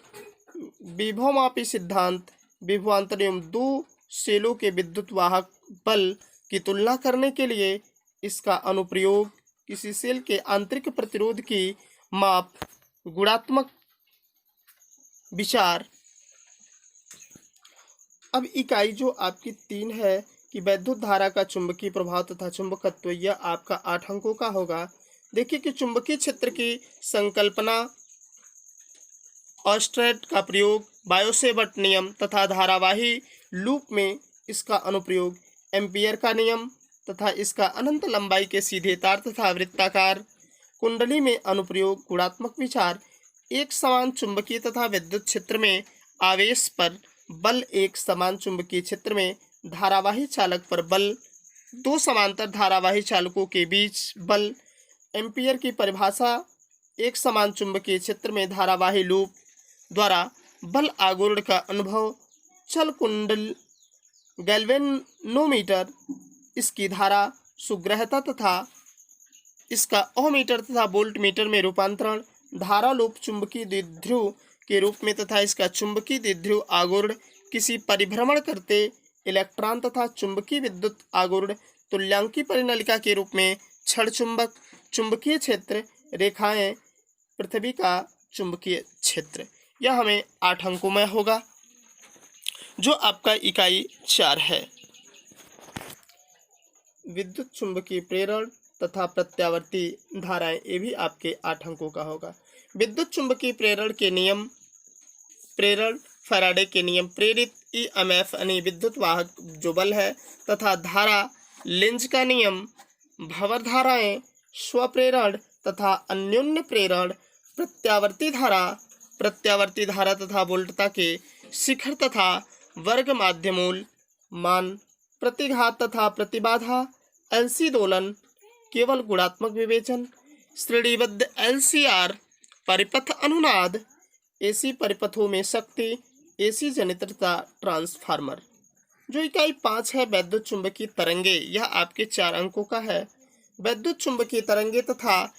विभवमापी सिद्धांत, विभवांतर एवं 2 सेलों के विद्युत वाहक बल की तुलना करने के लिए इसका अनुप्रयोग, किसी सेल के आंतरिक प्रतिरोध की माप, गुणात्मक विचार। अब इकाई जो आपकी 3 है कि वैद्युत धारा का चुंबकीय प्रभाव तथा चुंबकत्व, यह आपका 8 अंकों का होगा। देखिए कि चुंबकीय क्षेत्र की संकल्पना, ऑस्ट्रेट का प्रयोग, बायोसेवर्ट नियम तथा धारावाही लूप में इसका अनुप्रयोग, एम्पियर का नियम तथा इसका अनंत लंबाई के सीधे तार तथा वृत्ताकार कुंडली में अनुप्रयोग, गुणात्मक विचार, एक समान चुंबकीय तथा विद्युत क्षेत्र में आवेश पर बल, एक समान चुंबकीय क्षेत्र में धारावाही चालक पर बल, 2 समांतर धारावाही चालकों के बीच बल, एम्पियर की परिभाषा, एक समान चुंबकीय क्षेत्र में धारावाही लूप द्वारा बल आघूर्ण का अनुभव, चल कुंडल गैल्वेनोमीटर, इसकी धारा सुग्रहता तथा इसका ओहमीटर तथा वोल्ट मीटर में रूपांतरण, धारा लूप चुंबकीय द्विध्रुव के रूप में तथा इसका चुंबकीय द्विध्रुव आघूर्ण किसी परिभ्रमण करते इलेक्ट्रॉन तथा चुंबकीय विद्युत आघूर्ण तुल्यांकी परिनलिका के रूप में, क्षण चुंबक, चुंबकीय क्षेत्र रेखाएं, पृथ्वी का चुंबकीय क्षेत्र। यह हमें 8 अंकों में होगा, जो आपका इकाई 4 है। विद्युत चुंबकीय प्रेरण तथा प्रत्यावर्ती धाराएं, ये भी आपके 8 अंकों का होगा। विद्युत चुंबकीय प्रेरण के नियम, प्रेरण फैराडे के नियम, प्रेरित ईएमएफ यानी विद्युत वाहक जो बल है, तथा धारा लेंज का नियम, भंवर धाराएं, स्वप्रेरण तथा अन्योन्य प्रेरण, प्रत्यावर्ती धारा तथा वोल्टता के शिखर तथा वर्ग माध्यमूल मान, प्रतिघात तथा प्रतिबाधा, एलसी दोलन, केवल गुणात्मक विवेचन, श्रेणीबद्ध एलसीआर, परिपथ अनुनाद, एसी परिपथों में शक्ति, एसी जनित्रता ट्रांसफार्मर। जो इकाई 5 है वैद्युत चुंबकीय तरंगे, यह आपके 4 अंकों का है। वैद्युत चुंबकीय तरंगे तथा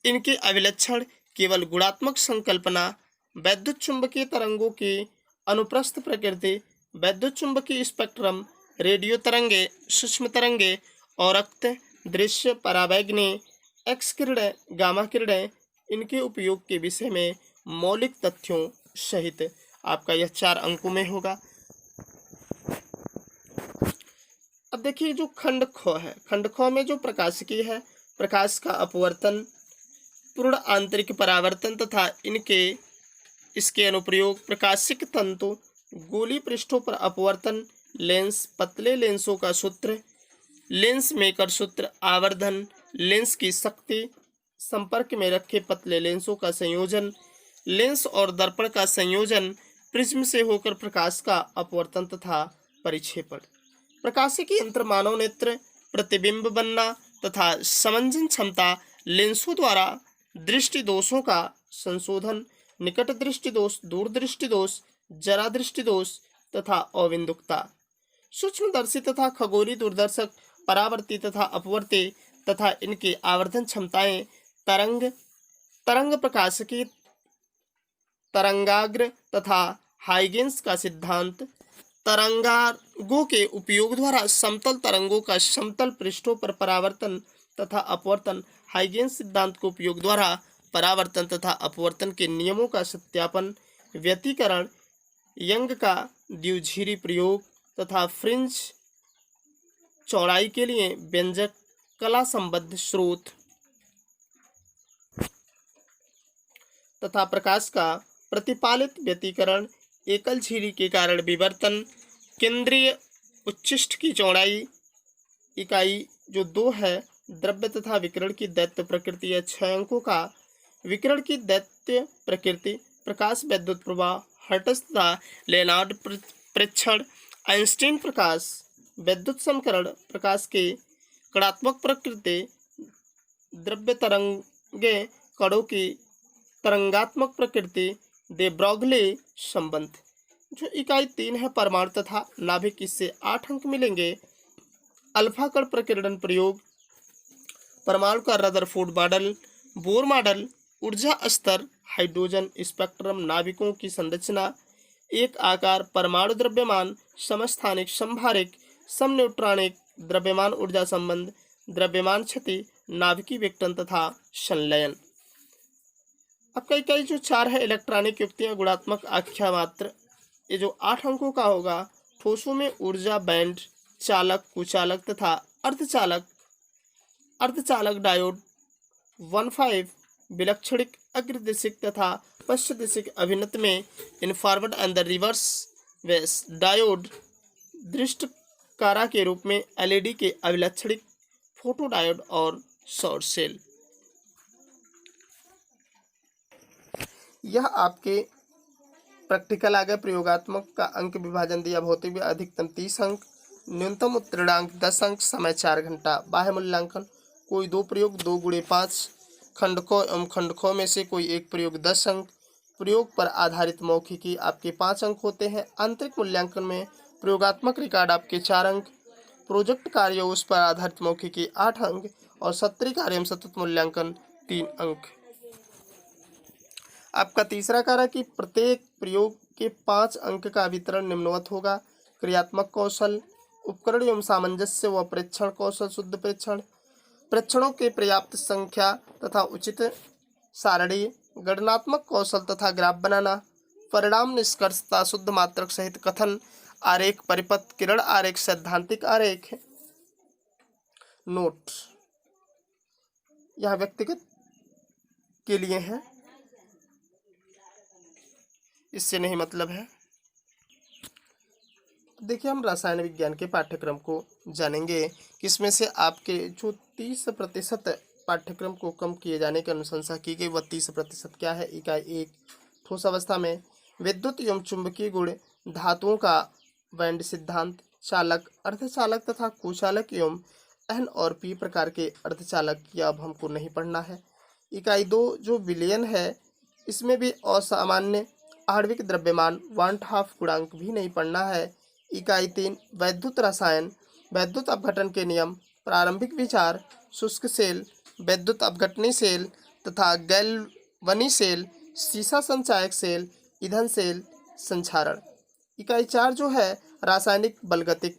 इनके अभिलक्षण, केवल गुणात्मक संकल्पना, वैद्युत चुंबकीय तरंगों की अनुप्रस्थ प्रकृति, वैद्युत चुंबकीय स्पेक्ट्रम, रेडियो तरंगे, सूक्ष्म तरंगे, औरक्त, दृश्य, परावैंगनी, एक्स किरणें, गामा किरणें, इनके उपयोग के विषय में मौलिक तथ्यों सहित आपका यह 4 अंकों में होगा। अब देखिए जो खंड ख है, खंड ख में जो प्रकाशिकी है, प्रकाश का अपवर्तन, पूर्ण आंतरिक परावर्तन तथा इसके अनुप्रयोग, प्रकाशिक तंतु, गोली पृष्ठों पर अपवर्तन, लेंस, पतले लेंसों का सूत्र, लेंस मेकर सूत्र, आवर्धन, लेंस की शक्ति, संपर्क में रखे पतले लेंसों का संयोजन, लेंस और दर्पण का संयोजन, प्रिज्म से होकर प्रकाश का अपवर्तन तथा परिक्षेपण। प्रकाशिकी यंत्र मानव नेत्र, प्रतिबिंब बनना तथा समंजन क्षमता, लेंसों द्वारा दृष्टि दोषों का संशोधन, निकट दृष्टि दोष, दूर दृष्टि दोष, जरा दृष्टि दोष तथा अविन्दुकता, सूक्ष्मदर्शी तथा खगोलीय दूरदर्शक, परावर्ती तथा अपवर्ती तथा इनकी आवर्धन क्षमताएं, तरंग प्रकाशिकी, तरंगाग्र तथा हाइगेंस का सिद्धांत, तरंगार्गों के उपयोग द्वारा समतल तरंगों का समतल पृष्ठों पर परावर्तन तथा अपवर्तन, हाइगेंस सिद्धांत के उपयोग द्वारा परावर्तन तथा अपवर्तन के नियमों का सत्यापन, व्यतिकरण, यंग का द्विध्रुवी प्रयोग तथा फ्रिंज चौड़ाई के लिए व्यंजक, कला संबद्ध स्रोत तथा प्रकाश का प्रतिपालित व्यतिकरण, एकल झिरी के कारण विवर्तन, केंद्रीय उच्छिष्ट की चौड़ाई इकाई जो 2 है, द्रव्य तथा विकिरण की दैत्य प्रकृति या 6 अंकों का विकिरण की दैत्य प्रकृति, प्रकाश वैद्युत प्रवाह, हर्ट्ज तथा लेनार्ड प्रेक्षण, आइंस्टीन प्रकाश वैद्युत समीकरण, प्रकाश के कणात्मक प्रकृति, द्रव्य तरंगे कणों की तरंगात्मक प्रकृति, दे ब्रॉगली संबंध। जो इकाई 3 है, परमाणु तथा नाभिक, इससे 8 अंक मिलेंगे। अल्फा कण प्रकीर्णन प्रयोग, परमाणु का रदरफोर्ड मॉडल, बोर मॉडल, ऊर्जा स्तर, हाइड्रोजन स्पेक्ट्रम, नाभिकों की संरचना, एक आकार, परमाणु द्रव्यमान, समस्थानिक, संभारिक, समन्यूट्रॉनिक, द्रव्यमान ऊर्जा संबंध, द्रव्यमान क्षति, नाभिकीय विघटन तथा संलयन। आपका इकाई जो 4 है, इलेक्ट्रॉनिक युक्तियां, गुणात्मक आख्या मात्र, ये जो 8 अंकों का होगा। ठोसों में ऊर्जा बैंड, चालक, कुचालक तथा अर्धचालक, अर्धचालक डायोड 15, विलक्षणिक, अग्रदिशिक तथा पश्चदिशिक अभिन्नत में in forward and the reverse वेस डायोड, दृष्टकारा के रूप में एलईडी के अभिलक्षणिक, फोटो डायोड और सौर सेल। यह आपके प्रैक्टिकल आ गए। प्रयोगात्मक का अंक विभाजन दिया, भौतिक में अधिकतम 30 अंक, न्यूनतम उत्तीर्णांक 10 अंक, समय 4 घंटा। बाह्य मूल्यांकन, कोई 2 प्रयोग 2 × 5, खंडकों एवं खंडकों में से कोई एक प्रयोग 10 अंक, प्रयोग पर आधारित मौखिकी आपके 5 अंक होते हैं। आंतरिक मूल्यांकन में प्रयोगात्मक रिकॉर्ड आपके 4 अंक, प्रोजेक्ट कार्य उस पर आधारित मौखिकी 8 अंक और सत्रीय कार्य एवं सतत मूल्यांकन 3 अंक। आपका तीसरा कार्य कि प्रत्येक प्रयोग के 5 अंक का वितरण निम्नवत होगा। क्रियात्मक कौशल, उपकरण एवं सामंजस्य व प्रेक्षण कौशल, शुद्ध प्रेक्षण, प्रेक्षणों के पर्याप्त संख्या तथा उचित सारणी, गणनात्मक कौशल तथा ग्राफ बनाना, परिणाम निष्कर्षता, शुद्ध मात्रक सहित कथन, आरेख, परिपथ, किरण आरेख, सैद्धांतिक आरेख, नोट। यह व्यक्तिगत के लिए है, इससे नहीं मतलब है। देखिए, हम रसायन विज्ञान के पाठ्यक्रम को जानेंगे कि इसमें से आपके जो 30% पाठ्यक्रम को कम किए जाने की अनुशंसा की गई, वह 30% क्या है। इकाई 1, ठोस अवस्था में विद्युत एवं चुंबकीय गुण, धातुओं का बैंड सिद्धांत, चालक, अर्धचालक तथा कुचालक एवं एन और पी प्रकार के अर्धचालक, यह अब हमको नहीं पढ़ना है। इकाई 2 जो विलयन है, इसमें भी असामान्य आणविक द्रव्यमान, वांट हाफ गुणांक भी नहीं पढ़ना है। इकाई 3 वैद्युत रसायन, वैद्युत अपघटन के नियम, प्रारंभिक विचार, शुष्क सेल, वैद्युत अपघटनी सेल तथा गैल्वनी सेल, सीसा संचायक सेल, ईंधन सेल, संक्षारण। इकाई 4 जो है रासायनिक बलगतिक,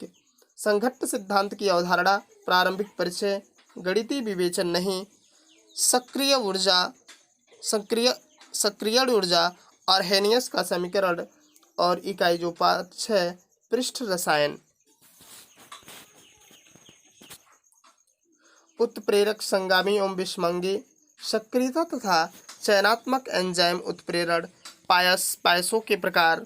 संघट्ट सिद्धांत की अवधारणा, प्रारंभिक परिचय, गणितीय विवेचन नहीं, सक्रिय ऊर्जा, सक्रियण ऊर्जा, आर्हेनियस का समीकरण। और इकाई जो 5 है पृष्ठ रसायन, उत्प्रेरक, संगामी एवं विषमंगी, सक्रियता तथा चयनात्मक एंजाइम उत्प्रेरण, पायसों के प्रकार।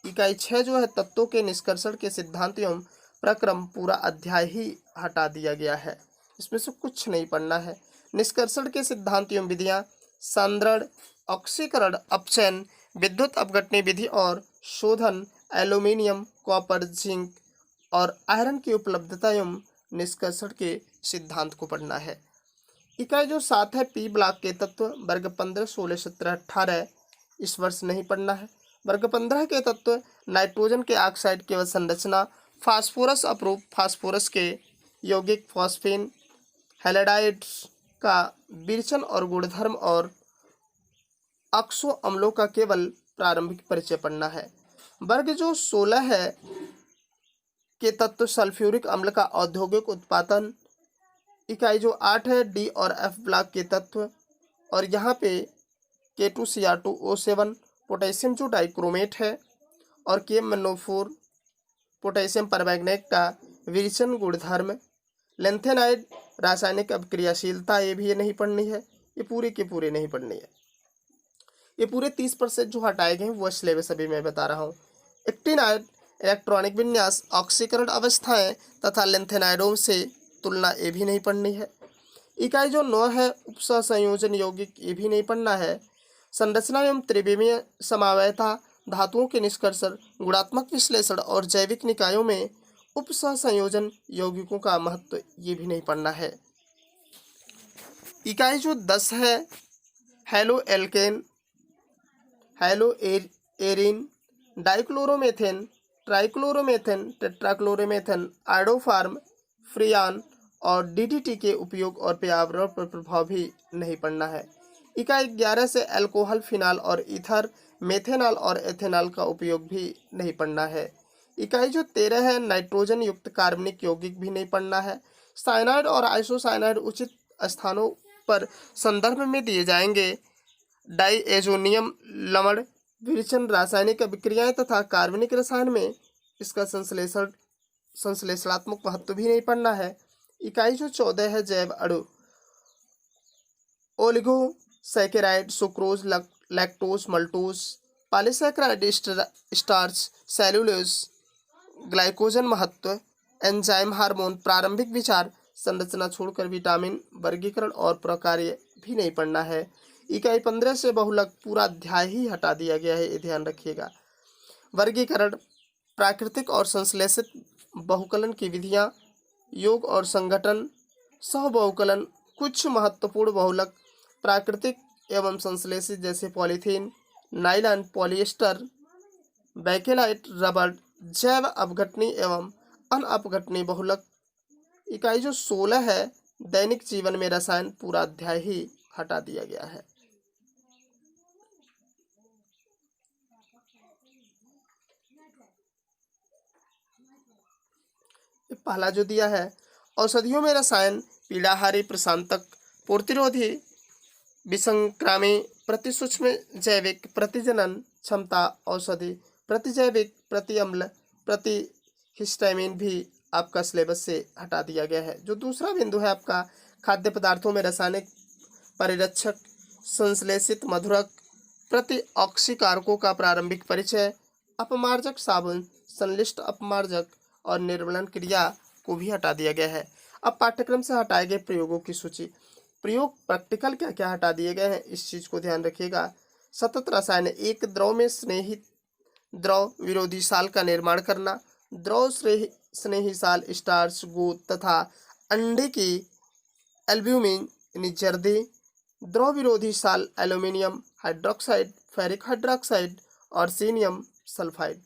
इकाई 6 जो है तत्वों के निष्कर्षण के सिद्धांत एवं प्रक्रम, पूरा अध्याय ही हटा दिया गया है, इसमें से कुछ नहीं पढ़ना है। निष्कर्षण के सिद्धांत एवं विधियां, संद्रण, ऑक्सीकरण, अपचयन, विद्युत अपघटनी विधि और शोधन, एल्यूमीनियम, कॉपर, जिंक और आयरन की उपलब्धता एवं निष्कर्षण के सिद्धांत को पढ़ना है। इकाई जो 7 है पी ब्लॉक के तत्व, वर्ग 15, 16, 17, 18 इस वर्ष नहीं पढ़ना है। वर्ग 15 के तत्व, नाइट्रोजन के ऑक्साइड की संरचना, फास्फोरस अपरूप फास्फोरस के यौगिक, फॉस्फेन, हैलाइड्स का विरचन और गुणधर्म और ऑक्सो अम्लों का केवल प्रारंभिक परिचय पढ़ना है। वर्ग जो 16 है के तत्व, सल्फ्यूरिक अम्ल का औद्योगिक उत्पादन। इकाई जो 8 है डी और एफ ब्लॉक के तत्व, और यहाँ पे K2Cr2O7, पोटेशियम जो डाइक्रोमेट है, और KMnO4 पोटेशियम परमैंगनेट का विरचन गुणधर्म। लेंथेनाइड रासायनिक अभिक्रियाशीलता, ये भी नहीं पढ़नी है, ये पूरे के पूरे नहीं पढ़नी है। ये पूरे 30% जो हटाए गए हैं वो सिलेबस अभी मैं बता रहा हूँ। एक्टिनाइड इलेक्ट्रॉनिक विन्यास, ऑक्सीकरण अवस्थाएं तथा लेंथेनाइडों से तुलना, ये भी नहीं पढ़नी है। इकाई जो 9 है उपसह संयोजन यौगिक, ये भी नहीं पढ़ना है। संरचना एवं त्रिविमीय समावयता, धातुओं के निष्कर्षण, गुणात्मक विश्लेषण और जैविक निकायों में उपसह संयोजन यौगिकों का महत्व, ये भी नहीं पढ़ना है। इकाई जो 10 है haloalkane, haloarene, dichloromethane, trichloromethane, tetrachloromethane, iodoform, freon और डीडीटी के उपयोग और पर्यावरण पर प्रभाव भी नहीं पड़ना है। इकाई 11 से अल्कोहल, फिनाल और ईथर, मेथेनॉल और एथेनॉल का उपयोग भी नहीं पड़ना है। इकाई जो 13 है नाइट्रोजन युक्त कार्बनिक यौगिक, भी नहीं पढ़ना है। साइनाइड और आइसोसाइनाइड उचित स्थानों पर संदर्भ में दिए जाएंगे। डाइएजोनियम लवण, विरचन, रासायनिक अभिक्रियाएं तथा कार्बनिक रसायन में इसका संश्लेषणात्मक महत्व भी नहीं पढ़ना है। इकाई जो 14 है जैव अणु, oligo saccharide, sucrose, lactose, maltose, polysaccharide, starch, cellulose, glycogen महत्व, एंजाइम, हार्मोन, प्रारंभिक विचार, संरचना छोड़कर विटामिन, वर्गीकरण और प्रकार्य भी नहीं पढ़ना है। इकाई 15 से बहुलक पूरा अध्याय ही हटा दिया गया है, ये ध्यान रखिएगा। वर्गीकरण, प्राकृतिक और संश्लेषित बहुकलन की विधियां, योग और संगठन, सह बहुकलन, कुछ महत्वपूर्ण बहुलक, प्राकृतिक एवं संश्लेषित जैसे polythene, nylon, polyester, Bakelite, rubber, जैव अपघटनी एवं अनअपघटनी बहुलक। इकाई जो 16 है दैनिक जीवन में रसायन, पूरा अध्याय ही हटा दिया गया है। पहला जो दिया है औषधियों में रसायन, पीड़ाहारी, प्रशांतक, प्रतिरोधी, विसंक्रामी, प्रतिसूक्ष्म जैविक, प्रतिजनन क्षमता, औषधि, प्रतिजैविक, प्रतिअम्ल, प्रतिहिस्टामिन भी आपका सिलेबस से हटा दिया गया है। जो दूसरा बिंदु है आपका खाद्य पदार्थों में रासायनिक परिरक्षक, संश्लेषित मधुरक, प्रतिऑक्सीकारकों का प्रारंभिक परिचय, अपमार्जक साबुन, संश्लिष्ट अपमार्जक और निर्मलन क्रिया को भी हटा दिया गया है। अब पाठ्यक्रम से हटाए गए प्रयोगों की सूची। प्रयोग प्रैक्टिकल क्या क्या हटा दिए गए हैं, इस चीज को ध्यान रखिएगा। सतत रसायन, एक द्रव में स्नेहित द्रव विरोधी साल का निर्माण करना, द्रव स्नेही साल, स्टार्च, गोंद तथा अंडे की एल्ब्यूमिन जर्दी, द्रव विरोधी साल, एल्यूमिनियम हाइड्रोक्साइड, फेरिक हाइड्रोक्साइड और सीनियम सल्फाइड।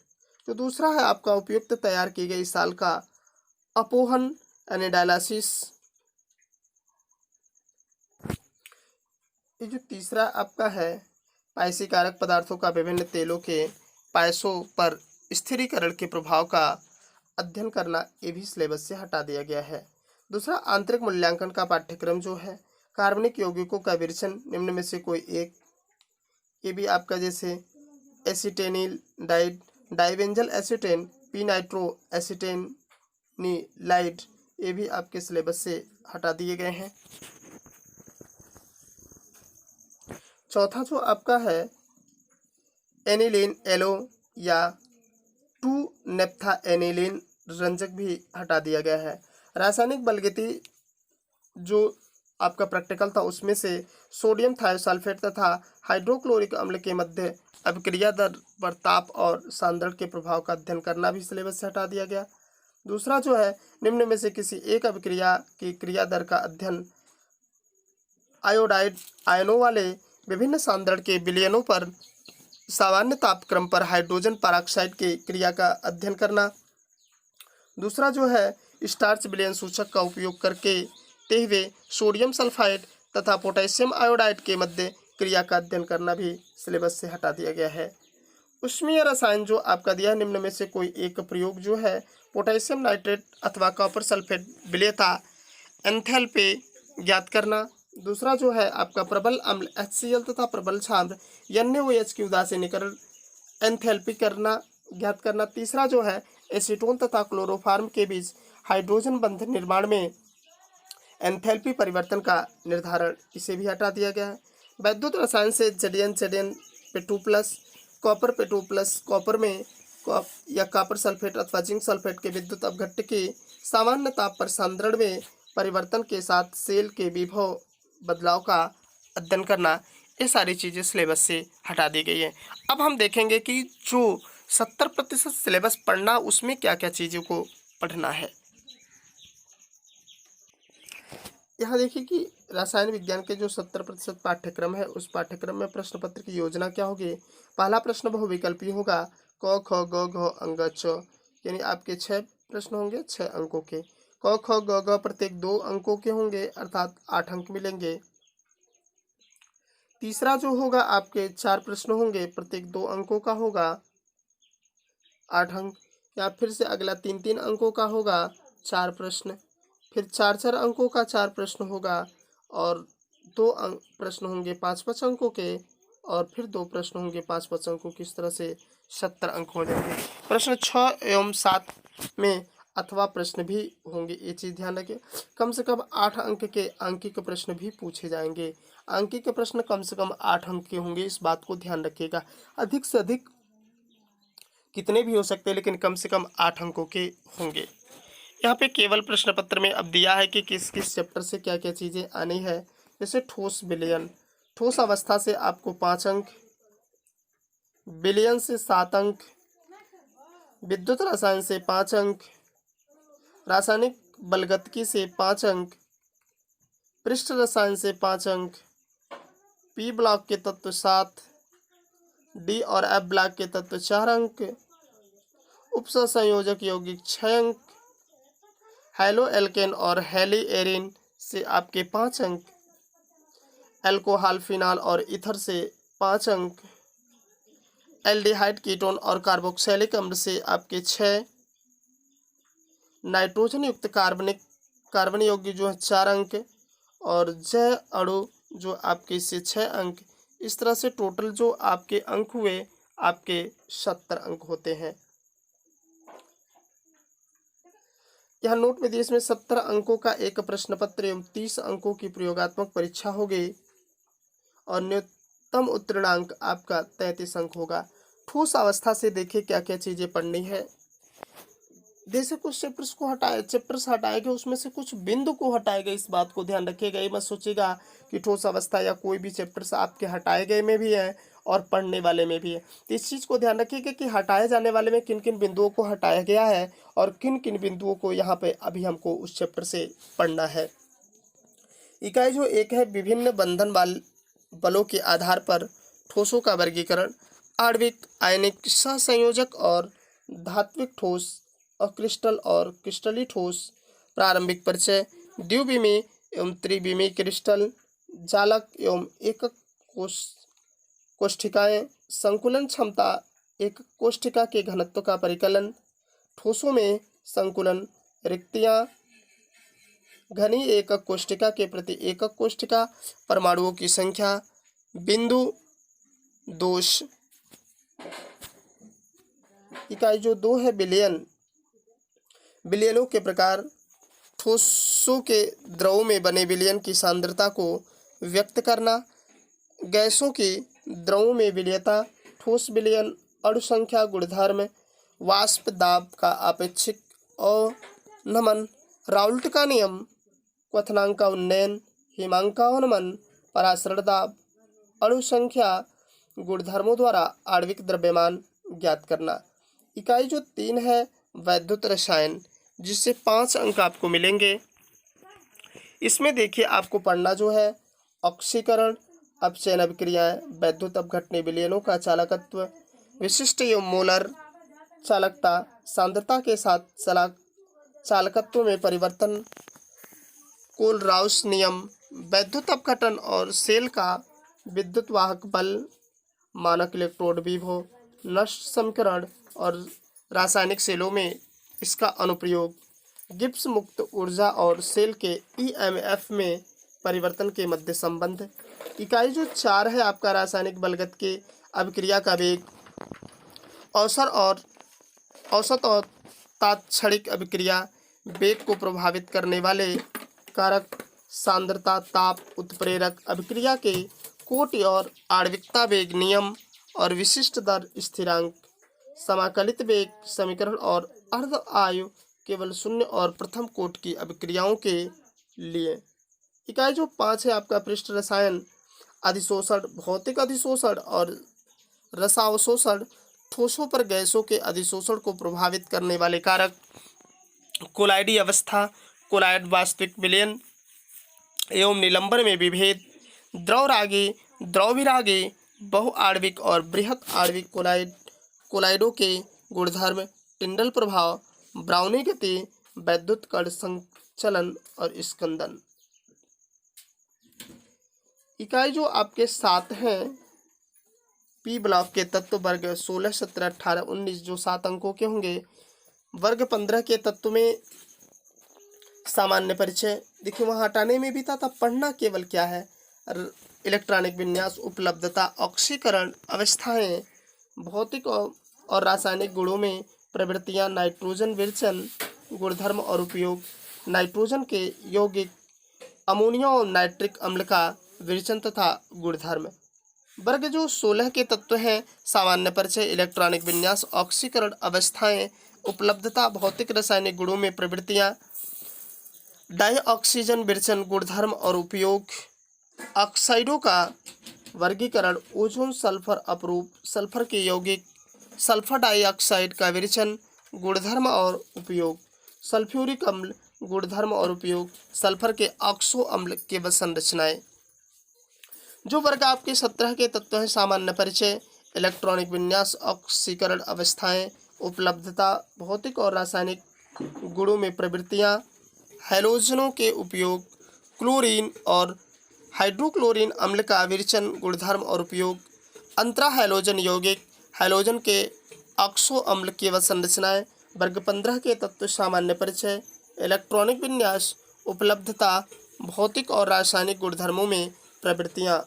जो दूसरा है आपका उपयुक्त तैयार की गई साल का अपोहन यानी डायलिसिस। ये जो तीसरा आपका है पायसीकारक पदार्थों का विभिन्न तेलों के पायसों पर स्थिरीकरण के प्रभाव का अध्ययन करना, ये भी सिलेबस से हटा दिया गया है। दूसरा आंतरिक मूल्यांकन का पाठ्यक्रम जो है कार्बनिक यौगिकों का विरचन, निम्न में से कोई एक, ये भी आपका जैसे एसिटेनिल डाइड, डाइबेंजल एसिटेन, पी नाइट्रो एसिटेनिलाइड, ये भी आपके सिलेबस से हटा दिए गए हैं। चौथा जो आपका है एनिलीन एलो या 2-नेप्था-एनिलीन रंजक भी हटा दिया गया है। रासायनिक बलगति जो आपका प्रैक्टिकल था उसमें से सोडियम थायोसल्फेट तथा हाइड्रोक्लोरिक अम्ल के मध्य अभिक्रिया दर पर ताप और सांद्रण के प्रभाव का अध्ययन करना भी सिलेबस से हटा दिया गया। दूसरा जो है, निम्न में से किसी एक अभिक्रिया की क्रिया दर का अध्ययन आयोडाइड आयनों वाले विभिन्न सांद्रण के विलयनों पर सामान्य तापक्रम पर हाइड्रोजन पेरोक्साइड की क्रिया का अध्ययन करना। दूसरा जो है, स्टार्च विलयन सूचक का उपयोग करके ते हुए सोडियम सल्फाइड तथा पोटेशियम आयोडाइड के मध्य क्रिया का अध्ययन करना भी सिलेबस से हटा दिया गया है। ऊष्मीय रसायन जो आपका दिया है, निम्न में से कोई एक प्रयोग जो है पोटेशियम नाइट्रेट अथवा कॉपर सल्फेट विलेयता एंथैल्पी ज्ञात करना। दूसरा जो है आपका प्रबल अम्ल HCl तथा प्रबल छाम्र NaOH की उदासीनीकरण एंथैल्पी करना ज्ञात करना। तीसरा जो है एसीटोन तथा क्लोरोफॉर्म के बीच हाइड्रोजन बंध निर्माण में एंथैल्पी परिवर्तन का निर्धारण, इसे भी हटा दिया गया है। वैद्युत रसायन से Zn Pe2+ copper Pe2+ copper में या कॉपर सल्फेट अथवा जिंक सल्फेट के विद्युत अपघट्ट के सामान्य ताप पर सांद्रण में परिवर्तन के साथ सेल के विभव बदलाव का अध्ययन करना, ये सारी चीज़ें सिलेबस से हटा दी गई है। अब हम देखेंगे कि जो 70% सिलेबस पढ़ना, उसमें क्या क्या चीज़ों को पढ़ना है। यहाँ देखिए कि रसायन विज्ञान के जो 70% पाठ्यक्रम है, उस पाठ्यक्रम में प्रश्न पत्र की योजना क्या होगी। पहला प्रश्न बहुविकल्पी होगा, क ख ग घ अंग च, यानी आपके 6 प्रश्न होंगे 6 अंकों के। क ख ग घ प्रत्येक 2 अंकों के होंगे, अर्थात 8 अंक मिलेंगे। तीसरा जो होगा आपके 4 प्रश्न होंगे, प्रत्येक 2 अंकों का होगा, 8 अंक। या फिर से अगला 3-3 अंकों का होगा 4 प्रश्न, फिर 4-4 अंकों का 4 प्रश्न होगा, और 2 प्रश्न होंगे 5-5 अंकों के, और फिर 2 प्रश्न होंगे 5-5 अंकों की। इस तरह से 70 अंक हो जाएंगे। प्रश्न 6 एवं 7 में अथवा प्रश्न भी होंगे, ये चीज़ ध्यान रखिए। कम से कम 8 अंक के अंकिक प्रश्न भी पूछे जाएंगे। अंकिक प्रश्न कम से कम 8 अंक के होंगे, इस बात को ध्यान रखिएगा। अधिक से अधिक कितने भी हो सकते हैं, लेकिन कम से कम 8 अंकों के होंगे। यहाँ पे केवल प्रश्न पत्र में अब दिया है कि किस किस चैप्टर से क्या क्या चीज़ें आनी है। जैसे ठोस विलयन, ठोस अवस्था से आपको 5 अंक, विलयन से 7 अंक, विद्युत रसायन से 5 अंक, रासायनिक बलगतिकी से 5 अंक, पृष्ठ रसायन से 5 अंक, पी ब्लॉक के तत्व 7, डी और एफ ब्लॉक के तत्व 4 अंक, उपसंयोजक यौगिक 6 अंक, हेलो एल्केन और हेली एरिन से आपके 5 अंक, एल्कोहल फिनॉल और ईथर से 5 अंक, एल्डिहाइड कीटोन और कार्बोक्सिलिक अम्ल से आपके 6, नाइट्रोजन युक्त कार्बन यौगिक जो है 4 अंक, और जैव अणु जो आपके इससे 6 अंक। इस तरह से टोटल जो आपके अंक हुए आपके 70 अंक होते हैं। यहाँ नोट में दिए, इसमें 70 अंकों का एक प्रश्न पत्र एवं 30 अंकों की प्रयोगात्मक परीक्षा होगी, और न्यूनतम उत्तीर्णांक आपका 33 अंक होगा। ठोस अवस्था से देखिए क्या क्या चीजें पढ़नी है। जैसे कुछ चैप्टर्स को हटाए गए, उसमें से कुछ बिंदु को हटाए गए, इस बात को ध्यान रखिएगा। ये मत सोचिएगा कि ठोस अवस्था या कोई भी चैप्टर्स आपके हटाए गए में भी है और पढ़ने वाले में भी है। तो इस चीज़ को ध्यान रखिएगा कि हटाए जाने वाले में किन किन बिंदुओं को हटाया गया है और किन किन बिंदुओं को यहाँ पे अभी हमको उस चैप्टर से पढ़ना है। इकाई जो 1 है, विभिन्न बंधन बलों के आधार पर ठोसों का वर्गीकरण, आणविक, आयनिक, सहसंयोजक और धात्विक ठोस, अक्रिस्टल और क्रिस्टली ठोस, प्रारंभिक परिचय, द्विविमी एवं त्रिविमी क्रिस्टल, जालक एवं एकक कोष्ठिकाएं, संकुलन क्षमता, एकक कोष्ठिका के घनत्व का परिकलन, ठोसों में संकुलन, रिक्तियां, घनी एकक कोष्ठिका के प्रति एकक कोष्ठिका, परमाणुओं की संख्या, बिंदु, दोष। इकाई जो 2 है, विलयन, विलयनों के प्रकार, ठोसों के द्रव में बने विलयन की सांद्रता को व्यक्त करना, गैसों की द्रवों में विलयता, ठोस विलयन, अणु संख्या गुणधर्म, वाष्प दाब का आपेक्षिक अवनमन, राउल्ट का नियम, क्वथनांक का उन्नयन, हिमांकावनमन, परासरण दाब, अणु संख्या, गुणधर्मों द्वारा आणविक द्रव्यमान ज्ञात करना। इकाई जो 3 है वैद्युत रसायन, जिससे 5 अंक आपको मिलेंगे। इसमें देखिए आपको पढ़ना जो है ऑक्सीकरण, अपचयन अभिक्रियाएं, वैद्युत अपघटनीय विलयनों का चालकत्व, विशिष्ट एवं मोलर चालकता, सांद्रता के साथ चालकत्व में परिवर्तन, कोलराउस नियम, वैद्युत अपघटन और सेल का विद्युत वाहक बल, मानक इलेक्ट्रोड विभव, नष्ट समीकरण और रासायनिक सेलों में इसका अनुप्रयोग, गिब्स मुक्त ऊर्जा और सेल के ईएमएफ में परिवर्तन के मध्य संबंध। इकाई जो 4 है आपका रासायनिक बलगत के अभिक्रिया का वेग, औसत और तात्क्षणिक अभिक्रिया वेग को प्रभावित करने वाले कारक, सांद्रता, ताप, उत्प्रेरक, अभिक्रिया के कोटि और आणविकता वेग नियम और विशिष्ट दर स्थिरांक, समाकलित वेग समीकरण और अर्ध आयु केवल शून्य और प्रथम कोट की अभिक्रियाओं के लिए। इकाई जो 5 है आपका पृष्ठ रसायन, अधिशोषण, भौतिक अधिशोषण और रसावशोषण, ठोसों पर गैसों के अधिशोषण को प्रभावित करने वाले कारक, कोलाइडी अवस्था, कोलाइड वास्तविक विलयन एवं निलंबन में विभेद, द्रवरागी, द्रवविरागी, बहुआण्विक और बृहत आणविक कोलाइडों के गुणधर्म, टिंडल प्रभाव, ब्राउनी गति, वैद्युत कण संचलन और स्कंदन। इकाई जो आपके 7 हैं पी ब्लॉक के तत्व, वर्ग 16, 17, 18, 19 जो 7 अंकों के होंगे। वर्ग 15 के तत्व में सामान्य परिचय, देखिए वहाँ हटाने में भी था, तब पढ़ना केवल क्या है, इलेक्ट्रॉनिक विन्यास, उपलब्धता, ऑक्सीकरण, अवस्थाएं, भौतिक और रासायनिक गुणों में प्रवृत्तियां, नाइट्रोजन विरचन, गुणधर्म और उपयोग, नाइट्रोजन के यौगिक, अमोनिया और नाइट्रिक अम्ल का विरचन तथा गुणधर्म। वर्ग जो 16 के तत्व हैं, सामान्य परिचय, इलेक्ट्रॉनिक विन्यास, ऑक्सीकरण, अवस्थाएं, उपलब्धता, भौतिक रासायनिक गुणों में प्रवृत्तियां, डाइऑक्सीजन विरचन, गुणधर्म और उपयोग, ऑक्साइडों का वर्गीकरण, ओजोन, सल्फर अपरूप, सल्फर के यौगिक, सल्फर डाइऑक्साइड का विरचन, गुणधर्म और उपयोग, सल्फ्यूरिक अम्ल, गुणधर्म और उपयोग, सल्फर के ऑक्सो अम्ल के संरचनाएं। जो वर्ग आपके 17 के तत्व हैं, सामान्य परिचय, इलेक्ट्रॉनिक विन्यास, ऑक्सीकरण, अवस्थाएं, उपलब्धता, भौतिक और रासायनिक गुणों में प्रवृत्तियां, हैलोजनों के उपयोग, क्लोरीन और हाइड्रोक्लोरीन अम्ल का विरचन, गुणधर्म और उपयोग, अंतरा हैलोजन यौगिक, हैलोजन के ऑक्सो अम्ल की संरचनाएं। वर्ग 15 के तत्व, सामान्य परिचय, इलेक्ट्रॉनिक विन्यास, उपलब्धता, भौतिक और रासायनिक गुणधर्मों में प्रवृत्तियां,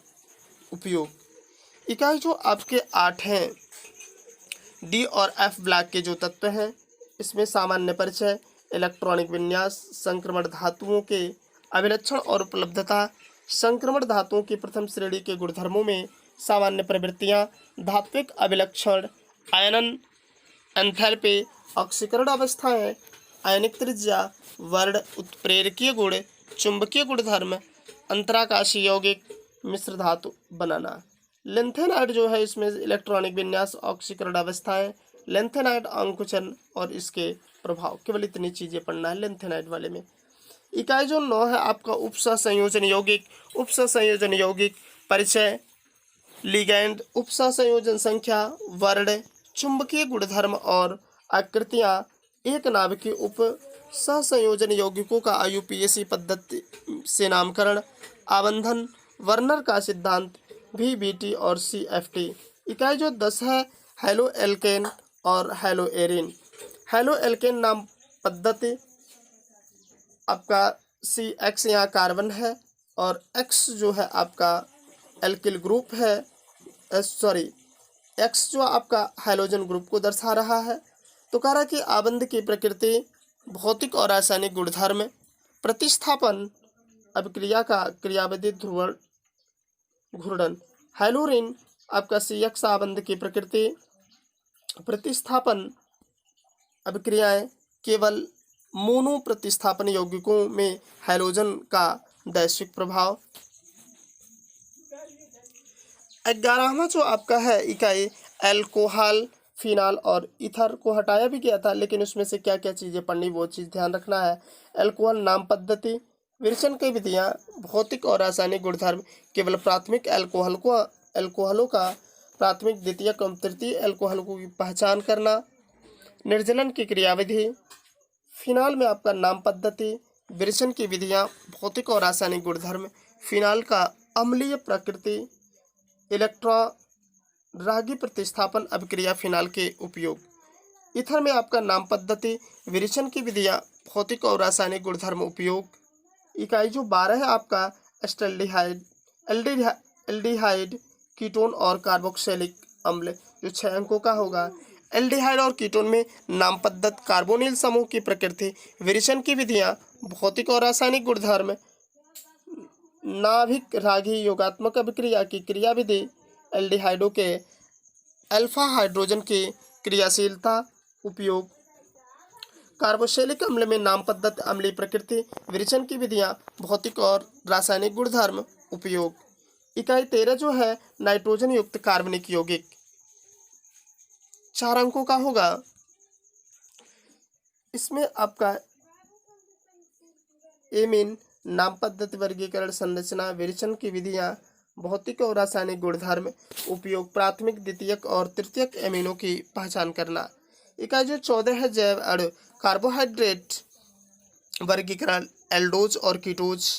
उपयोग। इकाई जो आपके 8 हैं डी और एफ ब्लॉक के जो तत्व हैं, इसमें सामान्य परिचय, इलेक्ट्रॉनिक विन्यास, संक्रमण धातुओं के अभिलक्षण और उपलब्धता, संक्रमण धातुओं की प्रथम श्रेणी के गुणधर्मों में सामान्य प्रवृत्तियां, धात्विक अभिलक्षण, आयनन, एंथैल्पी, ऑक्सीकरण अवस्थाएं, आयनिक त्रिज्या, वर्ण, उत्प्रेरकीय गुण, चुंबकीय गुणधर्म, अंतराकाशीय यौगिक, मिश्र धातु बनाना। लेंथेनाइड जो है इसमें इलेक्ट्रॉनिक विन्यास, ऑक्सीकरण अवस्थाएं, लेंथेनाइड अंकुचन और इसके प्रभाव, केवल इतनी चीजें पढ़ना है लेंथेनाइड वाले में। इकाई जो 9 है आपका उपसंयोजन यौगिक, उपसंयोजन यौगिक परिचय, लिगैंड, उपसंयोजन संख्या, वर्ण, चुंबकीय गुणधर्म और आकृतियां, एक नाभिकीय उप सहसंयोजन यौगिकों का आईयूपीएसी पद्धति से नामकरण, आबंधन, वर्नर का सिद्धांत, VBT और CFT। इकाई जो 10 है हेलो एल्केन और हेलो एरिन। हेलो एल्केन नाम पद्धति आपका CX यहाँ कार्बन है और X जो है आपका एल्किल ग्रुप है, X जो आपका हाइड्रोजन ग्रुप को दर्शा रहा है। तो कह रहा कि आबंध की प्रकृति, भौतिक और रासायनिक गुणधर्म, प्रतिस्थापन, अभिक्रिया का क्रियाविधि, ध्रुवण, घूर्णन। हाइलोरिन आपका CX आबंध की प्रकृति, प्रतिस्थापन, अभिक्रियाएं, केवल मोनो प्रतिस्थापन यौगिकों में हाइड्रोजन का वैश्विक प्रभाव। 11वां जो आपका है इकाई अल्कोहल, फिनाल और ईथर को हटाया भी गया था, लेकिन उसमें से क्या क्या चीज़ें पढ़नी वो चीज़ ध्यान रखना है। अल्कोहल नाम पद्धति, विरेचन की विधियाँ, भौतिक और रासायनिक गुणधर्म, केवल प्राथमिक अल्कोहलों का प्राथमिक, द्वितीयक एवं तृतीय अल्कोहलों की पहचान करना, निर्जलन की क्रियाविधि, फिनाल में आपका नाम पद्धति, विरेचन की विधियाँ, भौतिक और रासायनिक गुणधर्म, फिनाल का अम्लीय प्रकृति, इलेक्ट्रॉन प्रतिस्थापन अभिक्रिया, फिनाल के उपयोग। ईथर में आपका नाम पद्धति, विरेचन की विधियाँ, भौतिक और रासायनिक गुणधर्म, उपयोग। इकाई जो 12 है आपका एस्टल्डिहाइड, एल्डिहाइड, कीटोन और कार्बोक्सिलिक अम्ल, जो 6 अंकों का होगा। एल्डिहाइड और कीटोन में नाम पद्धति, कार्बोनिल समूह की प्रकृति, विरेचन की विधियाँ, भौतिक और रासायनिक गुणधर्म, नाभिक रागी योगात्मक अभिक्रिया की क्रियाविधि, एल्डिहाइडों के अल्फा हाइड्रोजन की क्रियाशीलता, उपयोग। कार्बोक्सिलिक अम्ल में नाम पद्धति, अम्लीय प्रकृति, विरेचन की विधियाँ, भौतिक और रासायनिक गुणधर्म, उपयोग। इकाई 13 जो है नाइट्रोजन युक्त कार्बनिक यौगिक, 4 अंकों का होगा। इसमें आपका एमीन, नाम पद्धति, वर्गीकरण, संरचना, विरेचन की विधियाँ, भौतिक और रासायनिक गुणधर्म, उपयोग। प्राथमिक, द्वितीयक और तृतीयक एमिनों की पहचान करना। इकाई जो 14 है जैव अणु, कार्बोहाइड्रेट, वर्गीकरण, एल्डोज और कीटोज,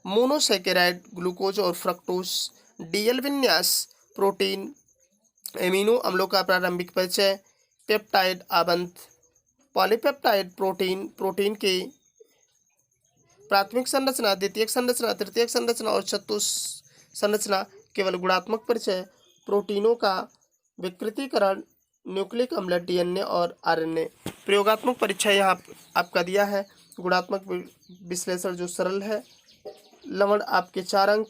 मोनोसैकेराइड, ग्लूकोज और फ्रक्टोज, डीएल विन्यास, प्रोटीन, एमिनो अम्लों का प्रारंभिक परिचय, पेप्टाइड आवंत, पॉलीपेप्टाइड प्रोटीन, प्रोटीन की प्राथमिक संरचना, द्वितीयक संरचना, तृतीयक संरचना और चतुर्थ संरचना, केवल गुणात्मक परिचय, प्रोटीनों का विकृतीकरण, न्यूक्लिक अम्ल, डीएनए और आरएनए। प्रयोगात्मक परीक्षा यहाँ आपका दिया है। गुणात्मक विश्लेषण जो सरल है, लवण आपके 4 अंक,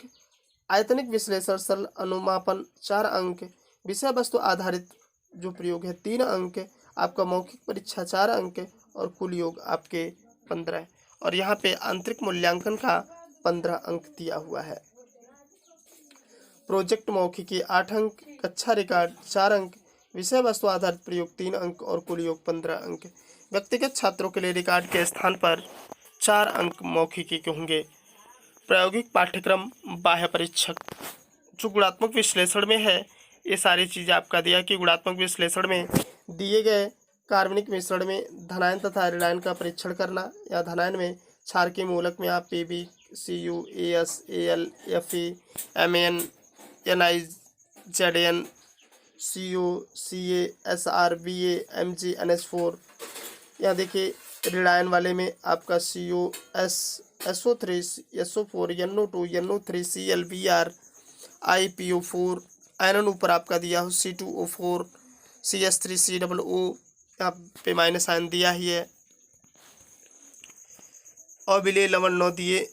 आयतनिक विश्लेषण सरल अनुमापन 4 अंक, विषय वस्तु आधारित जो प्रयोग है 3 अंक, आपका मौखिक परीक्षा 4 अंक और कुल योग आपके 15। और यहाँ पे आंतरिक मूल्यांकन का 15 अंक दिया हुआ है। प्रोजेक्ट मौखिकी 8 अंक, कक्षा रिकॉर्ड 4 अंक, विषय वस्तु आधारित प्रयोग 3 अंक और कुल योग 15 अंक। व्यक्तिगत छात्रों के लिए रिकॉर्ड के स्थान पर 4 अंक मौखिकी के होंगे। प्रायोगिक पाठ्यक्रम, बाह्य परीक्षक जो गुणात्मक विश्लेषण में है, ये सारी चीज़ें आपका दिया कि गुणात्मक विश्लेषण में दिए गए कार्बनिक मिश्रण में धनायन तथा ऋणायन का परीक्षण करना, या धनायन में क्षारकीय मूलक में आप Pb, Cu, As, Al, Fe, Man, Ni, Zn, Co, Ca, Sr, Va, Mg, NH4। यहाँ देखिए ऋणायन वाले में आपका CO, SO3, SO4, NO2, NO3, Cl, Br, IPO4, iron ऊपर आपका दिया हो C2O4, CS3, COO, यहाँ पे माइनस आयन दिया ही है, और विलेय लवण 9 दिए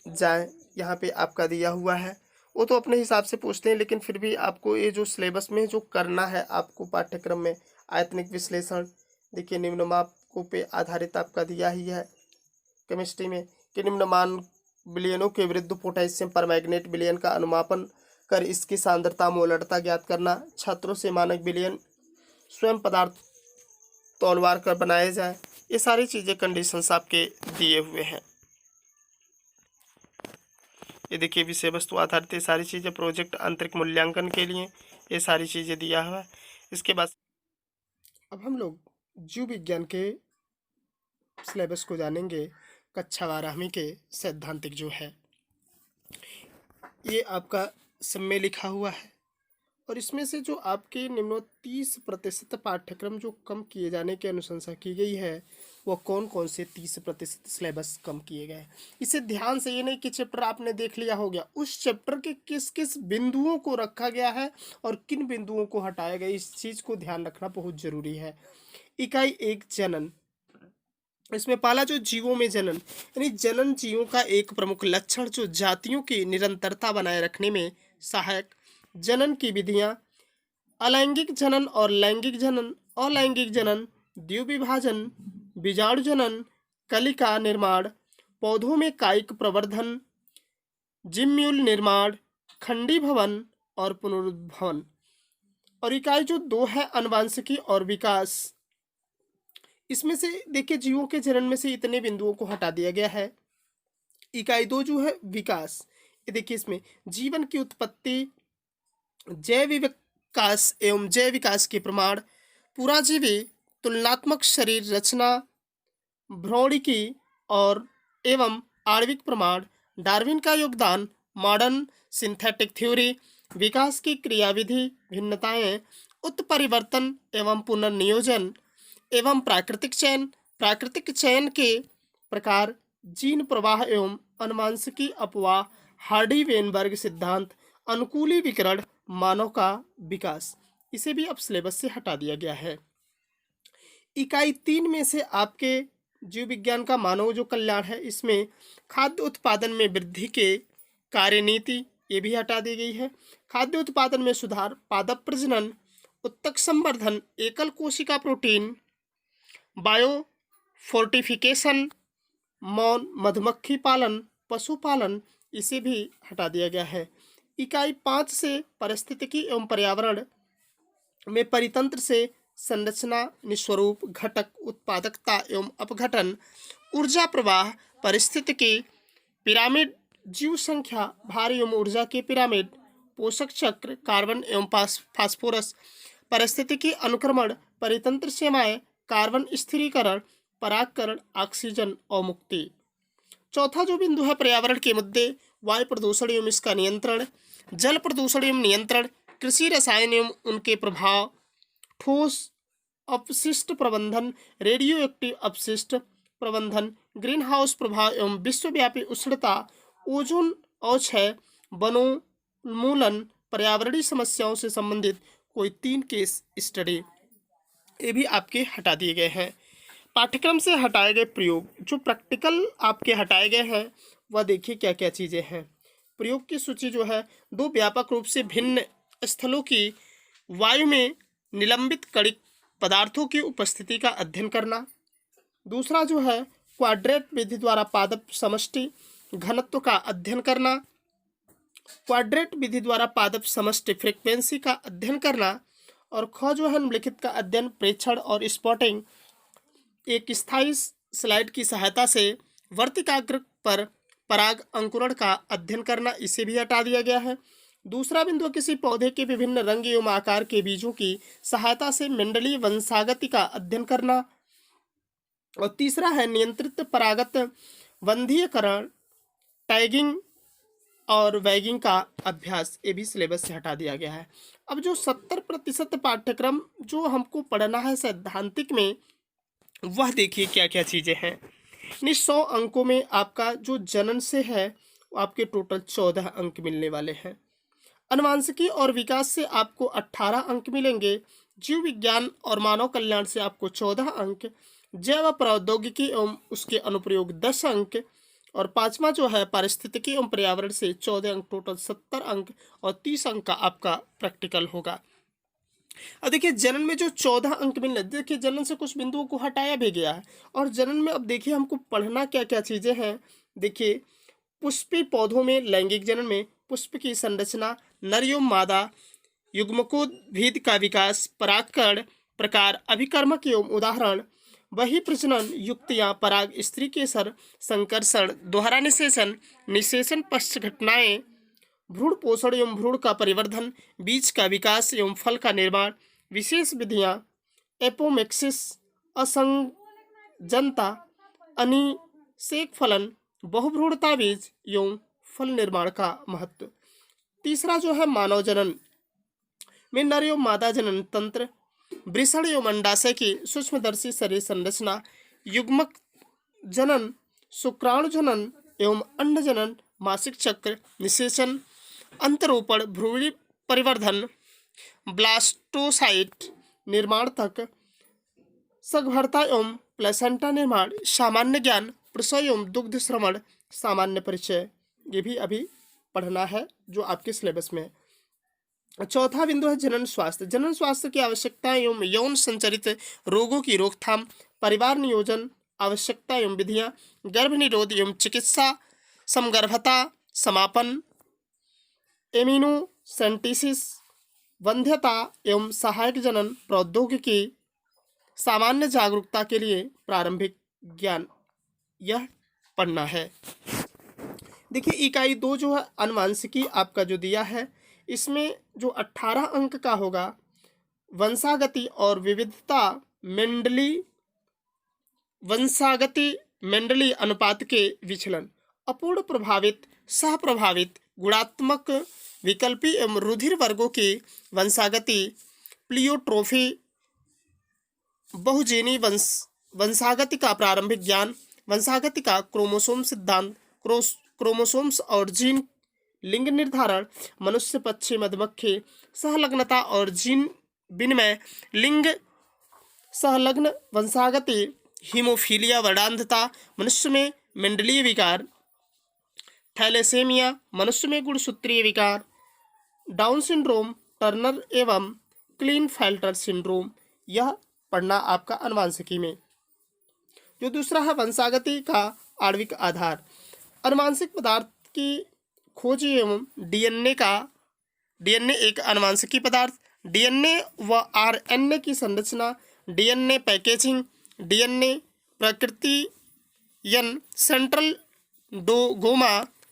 जाए, यहाँ पे आपका दिया हुआ है। वो तो अपने हिसाब से पूछते हैं, लेकिन फिर भी आपको ये जो सिलेबस में जो करना है आपको पाठ्यक्रम में, आयतनिक विश्लेषण देखिए निम्न मापकों पे आधारित आपका दिया ही है। केमिस्ट्री में कि निम्न मान विलयनों के विरुद्ध पोटेशियम परमैंगनेट विलयन का अनुमापन कर इसकी सांद्रता मोलरता ज्ञात करना। छात्रों से मानक विलयन स्वयं पदार्थ तौलवार कर बनाए जाए। ये सारी चीज़ें कंडीशंस आपके दिए हुए हैं। ये देखिए विषय वस्तु आधारित ये सारी चीज़ें, प्रोजेक्ट आंतरिक मूल्यांकन के लिए ये सारी चीज़ें दिया हुआ है। इसके बाद अब हम लोग जीव विज्ञान के सिलेबस को जानेंगे। कक्षा 12वीं के सैद्धांतिक जो है ये आपका सब में लिखा हुआ है, और इसमें से जो आपके निम्नोक्त 30% पाठ्यक्रम जो कम किए जाने की अनुशंसा की गई है, वो कौन कौन से 30% सिलेबस कम किए गए हैं। इसे ध्यान से, ये नहीं कि चैप्टर आपने देख लिया हो गया, उस चैप्टर के किस किस बिंदुओं को रखा गया है और किन बिंदुओं को हटाया गया, इस चीज़ को ध्यान रखना बहुत जरूरी है। इकाई 1 जनन, इसमें पहला जो जीवों में जनन, यानी जनन जीवों का एक प्रमुख लक्षण जो जातियों की निरंतरता बनाए रखने में सहायक। जनन की विधियाँ, अलैंगिक जनन और लैंगिक जनन, अलैंगिक जनन, द्विविभाजन, बीजाणु जनन, कलिका निर्माण, पौधों में कायिक प्रवर्धन, जिम्म्यूल निर्माण, खंडी भवन और पुनरुद्भवन। और इकाई जो 2 है अनुवांशिकी और विकास। इसमें से देखिए जीवों के जनन में से इतने बिंदुओं को हटा दिया गया है। इकाई 2 जो है विकास, ये देखिए इसमें जीवन की उत्पत्ति, जैव विकास एवं जैव विकास के प्रमाण, पुराजीवी, तुलनात्मक शरीर रचना, भ्रौणिकी और एवं आणविक प्रमाण, डार्विन का योगदान, मॉडर्न सिंथेटिक थ्योरी, विकास की क्रियाविधि, भिन्नताएं, उत्परिवर्तन एवं पुनर्नियोजन एवं प्राकृतिक चयन के प्रकार, जीन प्रवाह एवं अनुवांशिकी अपवाह, हार्डी वेनबर्ग सिद्धांत, अनुकूली विकिरण, मानव का विकास। इसे भी अब सिलेबस से हटा दिया गया है। इकाई 3 में से आपके जीव विज्ञान का मानव जो कल्याण है, इसमें खाद्य उत्पादन में वृद्धि के कार्यनीति, ये भी हटा दी गई है। खाद्य उत्पादन में सुधार, पादप प्रजनन, उत्तक संवर्धन, एकल कोशिका प्रोटीन, बायो फोर्टिफिकेशन, मौन मधुमक्खी पालन, पशुपालन, इसे भी हटा दिया गया है। इकाई 5 से पारिस्थितिकी एवं पर्यावरण में परितंत्र से संरचना, निस्वरूप, घटक, उत्पादकता एवं अपघटन, ऊर्जा प्रवाह, परिस्थितिकी, पिरामिड, जीव संख्या, भार एवं ऊर्जा के पिरामिड, पोषक चक्र, कार्बन एवं फास्फोरस, परिस्थितिकी अनुक्रमण, परितंत्र सीमाएं, कार्बन स्थिरीकरण, परागकरण, ऑक्सीजन अवमुक्ति। चौथा जो बिंदु है पर्यावरण के मुद्दे, वायु प्रदूषण एवं इसका नियंत्रण, जल प्रदूषण एवं नियंत्रण, कृषि रसायन एवं उनके प्रभाव, ठोस अपशिष्ट प्रबंधन, रेडियो एक्टिव अपशिष्ट प्रबंधन, ग्रीन हाउस प्रभाव एवं विश्वव्यापी उष्णता, ओजोन अवक्षय, वनोन्मूलन, पर्यावरणीय समस्याओं से संबंधित कोई 3 केस स्टडी, ये भी आपके हटा दिए गए हैं। पाठ्यक्रम से हटाए गए प्रयोग, जो प्रैक्टिकल आपके हटाए गए हैं वह देखिए क्या क्या चीज़ें हैं। प्रयोग की सूची जो है, 2 व्यापक रूप से भिन्न स्थलों की वायु में निलंबित कणिक पदार्थों की उपस्थिति का अध्ययन करना। दूसरा जो है क्वाड्रेट विधि द्वारा पादप समष्टि घनत्व का अध्ययन करना। क्वाड्रेट विधि द्वारा पादप समष्टि फ्रीक्वेंसी का अध्ययन करना। और ख जो है निम्नलिखित का अध्ययन, प्रेक्षण और स्पॉटिंग, एक स्थायी स्लाइड की सहायता से वर्तिकाग्र पर पराग अंकुरण का अध्ययन करना, इसे भी हटा दिया गया है। दूसरा बिंदु, किसी पौधे के विभिन्न रंग एवं आकार के बीजों की सहायता से मंडलीय वंशागति का अध्ययन करना। और तीसरा है नियंत्रित परागत वंधीयकरण, टैगिंग और वैगिंग का अभ्यास, ये भी सिलेबस से हटा दिया गया है। अब जो 70% पाठ्यक्रम जो हमको पढ़ना है सैद्धांतिक में, वह देखिए क्या क्या चीज़ें हैं। 100 अंकों में आपका जो जनन से है वो आपके टोटल 14 अंक मिलने वाले हैं। अनुवांशिकी और विकास से आपको 18 अंक मिलेंगे। जीव विज्ञान और मानव कल्याण से आपको 14 अंक, जैव प्रौद्योगिकी एवं उसके अनुप्रयोग 10 अंक, और 5वां जो है पारिस्थितिकी एवं पर्यावरण से 14 अंक, टोटल 70 अंक, और 30 अंक का आपका प्रैक्टिकल होगा। अब देखिए जनन में जो 14 अंक मिलने, देखिए जनन से कुछ बिंदुओं को हटाया भी गया है। और जनन में अब देखिए हमको पढ़ना क्या क्या चीज़ें हैं। देखिए पुष्पी पौधों में लैंगिक जनन में पुष्प की संरचना, नर एवं मादा, युग्मकोद्भिद का विकास, परागकण प्रकार, अभिकर्मक एवं उदाहरण, वही प्रजनन, युक्तियाँ, पराग स्त्री केसर, संकर्षण, दोहरा निषेचन, निषेचन पश्च घटनाएं, भ्रूण पोषण एवं भ्रूण का परिवर्धन, बीज का विकास एवं फल का निर्माण, विशेष विधियाँ, एपोमेक्सिस, असंजनता, अनिषेक फलन, बहुभ्रूणता बीज एवं फल निर्माण का महत्व। तीसरा जो है मानव जनन में नर एवं मादा जनन तंत्र, वृषण एवं अंडाशय की सूक्ष्मदर्शी शरीर संरचना, युग्मक जनन, शुक्राणु जनन एवं अंड जनन, मासिक चक्र, निषेचन, अंतरोपण, भ्रूण परिवर्धन, ब्लास्टोसाइट निर्माण तक, सगभरता एवं प्लेसेंटा निर्माण, सामान्य ज्ञान, प्रसव एवं दुग्ध श्रवण, सामान्य परिचय, ये भी अभी पढ़ना है जो आपके सिलेबस में है। चौथा बिंदु है जनन स्वास्थ्य। जनन स्वास्थ्य की आवश्यकता एवं यौन संचरित रोगों की रोकथाम, परिवार नियोजन, आवश्यकता एवं विधियाँ, गर्भ निरोध एवं चिकित्सा, समगर्भता समापन, एमिनोसेंटेसिस, वंध्यता एवं सहायक जनन प्रौद्योगिकी, सामान्य जागरूकता के लिए प्रारंभिक ज्ञान, यह पढ़ना है। देखिए इकाई 2 जो है अनुवांशिकी आपका जो दिया है, इसमें जो 18 अंक का होगा, वंशागति और विविधता वंशागति अनुपात के विचलन, अपूर्ण प्रभावित, सह प्रभावित, गुणात्मक, विकल्पी एवं रुधिर वर्गों की वंशागति, प्लियोट्रोफी, बहुजीनी वंशागति का प्रारंभिक ज्ञान, वंशागति का क्रोमोसोम सिद्धांत, क्रोमोसोम्स और जीन, लिंग निर्धारण, मनुष्य, पक्षी, मधुमक्खी, सहलग्नता और जीन विनिमय, लिंग सहलग्न वंशागति, हीमोफीलिया, वर्णांधता, मनुष्य में मेंडलीय विकार, थैलेसेमिया, मनुष्य में गुणसूत्रीय विकार, डाउन सिंड्रोम, टर्नर एवं क्लीनफेल्टर सिंड्रोम, यह पढ़ना आपका अनुवांशिकी में। जो दूसरा है वंशागति का आणविक आधार, अनुवांशिक पदार्थ की खोज एवं डीएनए एक अनुवांशिकी पदार्थ, डीएनए व आरएनए की संरचना, डीएनए पैकेजिंग, डीएनए प्रकृतियन, सेंट्रल डोगोमा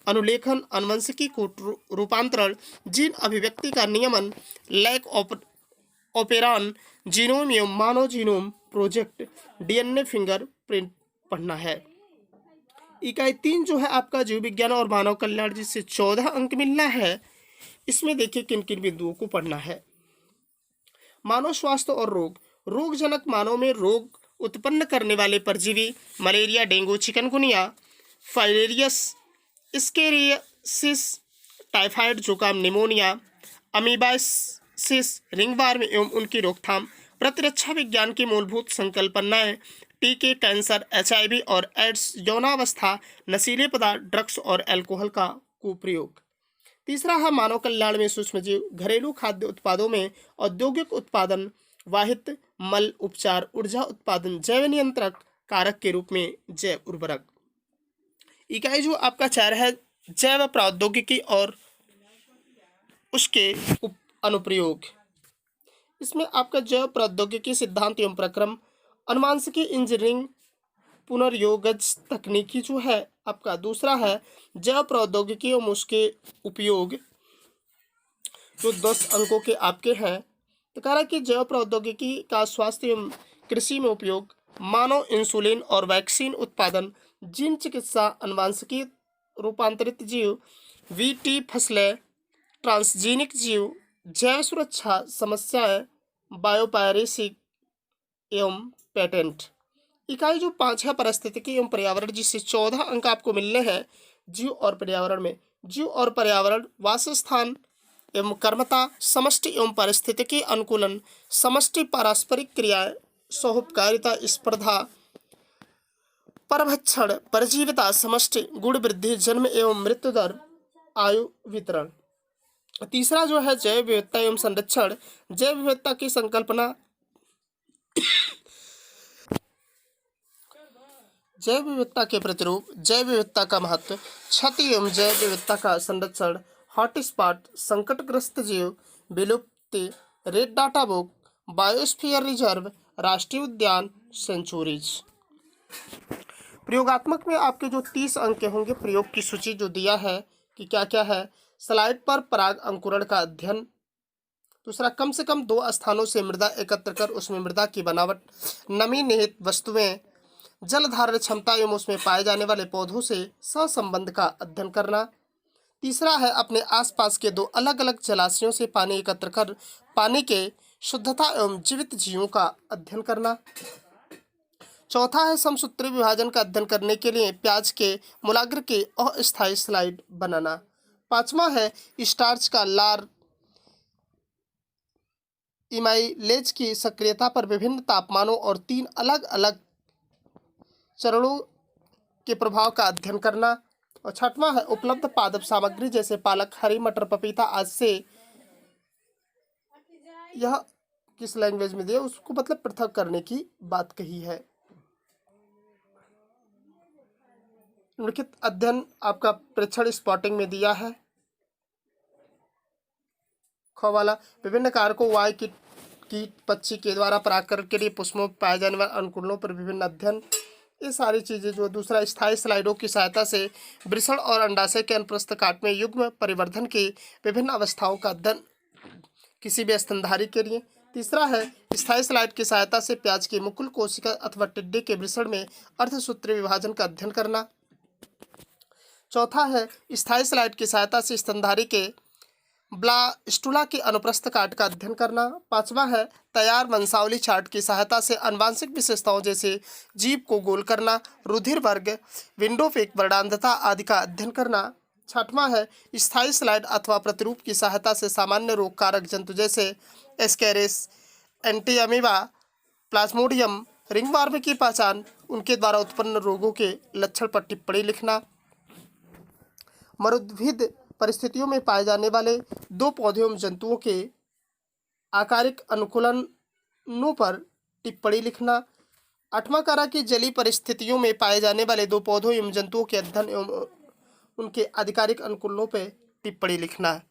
अनुलेखन, अनुवंशिकी को रूपांतरण, जीन अभिव्यक्ति का नियमन, लैक ऑपेरॉन, जीनोम एवं मानव जीनोम प्रोजेक्ट, डीएनए फिंगरप्रिंट पढ़ना है। इकाई 3 जो है आपका जीव विज्ञान और मानव कल्याण, जिससे 14 अंक मिलना है। इसमें देखिए किन किन बिंदुओं को पढ़ना है। मानव स्वास्थ्य और रोग, रोगजनक, मानव में रोग उत्पन्न करने वाले परजीवी, मलेरिया, डेंगू, चिकनगुनिया, फाइलेरियस, स्केरियासिस, टाइफाइड, जुकाम, निमोनिया, अमीबाइसिस, रिंगवर्म एवं उनकी रोकथाम, प्रतिरक्षा विज्ञान की मूलभूत संकल्पनाएं, टीके, कैंसर, एचआईवी और एड्स, यौनावस्था, नशीले पदार्थ, ड्रग्स और अल्कोहल का कुप्रयोग। तीसरा है मानव कल्याण में सूक्ष्मजीव, घरेलू खाद्य उत्पादों में औद्योगिक उत्पादन, वाहित मल उपचार, ऊर्जा उत्पादन, जैव नियंत्रक कारक के रूप में जैव उर्वरक। इकाई जो आपका 4 है जैव प्रौद्योगिकी और उसके अनुप्रयोग। इसमें आपका जैव प्रौद्योगिकी सिद्धांत एवं प्रक्रम, अनुवांशिकी, इंजीनियरिंग, पुनर्योगज तकनीकी जो है आपका दूसरा है जैव प्रौद्योगिकी एवं उसके उपयोग, जो 10 अंकों के आपके हैं। तो कह रहा है कि जैव प्रौद्योगिकी का स्वास्थ्य एवं कृषि में उपयोग, मानव इंसुलिन और वैक्सीन उत्पादन, जीन चिकित्सा, अनुवांशिकी रूपांतरित जीव, वीटी फसलें, ट्रांसजीनिक जीव, जैव सुरक्षा समस्याएं, बायोपायरेसी एवं पेटेंट। इकाई जो 5 है पारिस्थितिकी एवं पर्यावरण, जिससे 14 अंक आपको मिलने हैं। जीव और पर्यावरण में जीव और पर्यावरण, वासस्थान एवं कर्मता, समष्टि एवं पारिस्थितिकी अनुकूलन, समष्टि पारस्परिक क्रियाएं, सहोपकारिता, स्पर्धा, परभक्षण, परजीविता, समष्टि, गुण वृद्धि, जन्म एवं मृत्यु दर, आयु वितरण। तीसरा जो है जैव विविधता एवं संरक्षण, जैव विविधता की संकल्पना, जैव विविधता के प्रतिरूप, जैव विविधता का महत्व, क्षति एवं जैव विविधता का संरक्षण, हॉटस्पॉट, संकटग्रस्त जीव, विलुप्ति, red data book, biosphere reserve, राष्ट्रीय उद्यान, सेंचुरीज। प्रयोगात्मक में आपके जो 30 अंक होंगे, प्रयोग की सूची जो दिया है कि क्या क्या है। स्लाइड पर पराग अंकुरण का अध्ययन। दूसरा, कम से कम 2 स्थानों से मृदा एकत्र कर उसमें मृदा की बनावट, नमी निहित वस्तुएं, जल धारण क्षमता एवं उसमें पाए जाने वाले पौधों से सहसंबंध का अध्ययन करना। तीसरा है अपने आसपास के 2 अलग अलग जलाशयों से पानी एकत्र कर पानी के शुद्धता एवं जीवित जीवों का अध्ययन करना। चौथा है समसूत्री विभाजन का अध्ययन करने के लिए प्याज के मूलाग्र के अस्थायी स्लाइड बनाना। 5वां है स्टार्च का लार इमाइलेज की सक्रियता पर विभिन्न तापमानों और 3 अलग अलग चरणों के प्रभाव का अध्ययन करना। और 6वां है उपलब्ध पादप सामग्री जैसे पालक, हरी मटर, पपीता आदि से यह किस लैंग्वेज में दिया उसको मतलब पृथक करने की बात कही है। निम्नलिखित अध्ययन आपका प्रेक्षण स्पॉटिंग में दिया है। ख वाला, विभिन्न कारकों वायु कीट पक्षी के द्वारा परागकरण के लिए पुष्पों में पाए जाने वाले अनुकूलनों पर विभिन्न अध्ययन। ये सारी चीजें जो दूसरा, स्थायी स्लाइडों की सहायता से वृषण और अंडाशय के अनुप्रस्थ काट में युग्म परिवर्धन की विभिन्न अवस्थाओं का अध्ययन किसी भी स्तनधारी के लिए। तीसरा है स्थायी स्लाइड की सहायता से प्याज की मुकुल कोशिका अथवा टिड्डे के वृषण में अर्धसूत्रीय विभाजन का अध्ययन करना। चौथा है स्थायी स्लाइड की सहायता से स्तनधारी के ब्लास्टुला के अनुप्रस्थ काट का अध्ययन करना। पांचवा है तैयार वंशावली चार्ट की सहायता से आनुवांशिक विशेषताओं जैसे जीभ को गोल करना, रुधिर वर्ग, विंडोफेक वर्णांधता आदि का अध्ययन करना। छठवां है स्थायी स्लाइड अथवा प्रतिरूप की सहायता से सामान्य रोग कारक जंतु जैसे एस्केरिस, एंटीअमीबा, प्लाज्मोडियम, रिंगवर्म की पहचान, उनके द्वारा उत्पन्न रोगों के लक्षण पर टिप्पणी लिखना। मरुद्भिद परिस्थितियों में पाए जाने वाले दो पौधों एवं जंतुओं के आकारिक अनुकूलनों पर टिप्पणी लिखना। आठवां कारा की जलीय परिस्थितियों में पाए जाने वाले दो पौधों एवं जंतुओं के अध्ययन एवं उनके आधिकारिक अनुकूलनों पर टिप्पणी लिखना है।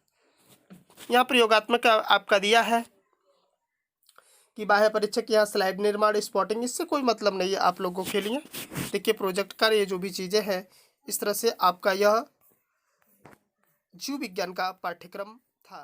यहाँ प्रयोगात्मक आपका दिया है कि बाह्य परीक्षक यहाँ स्लाइड निर्माण स्पॉटिंग, इससे कोई मतलब नहीं है आप लोगों के लिए। देखिए प्रोजेक्ट का ये जो भी चीज़ें हैं, इस तरह से आपका यह जीव विज्ञान का पाठ्यक्रम था।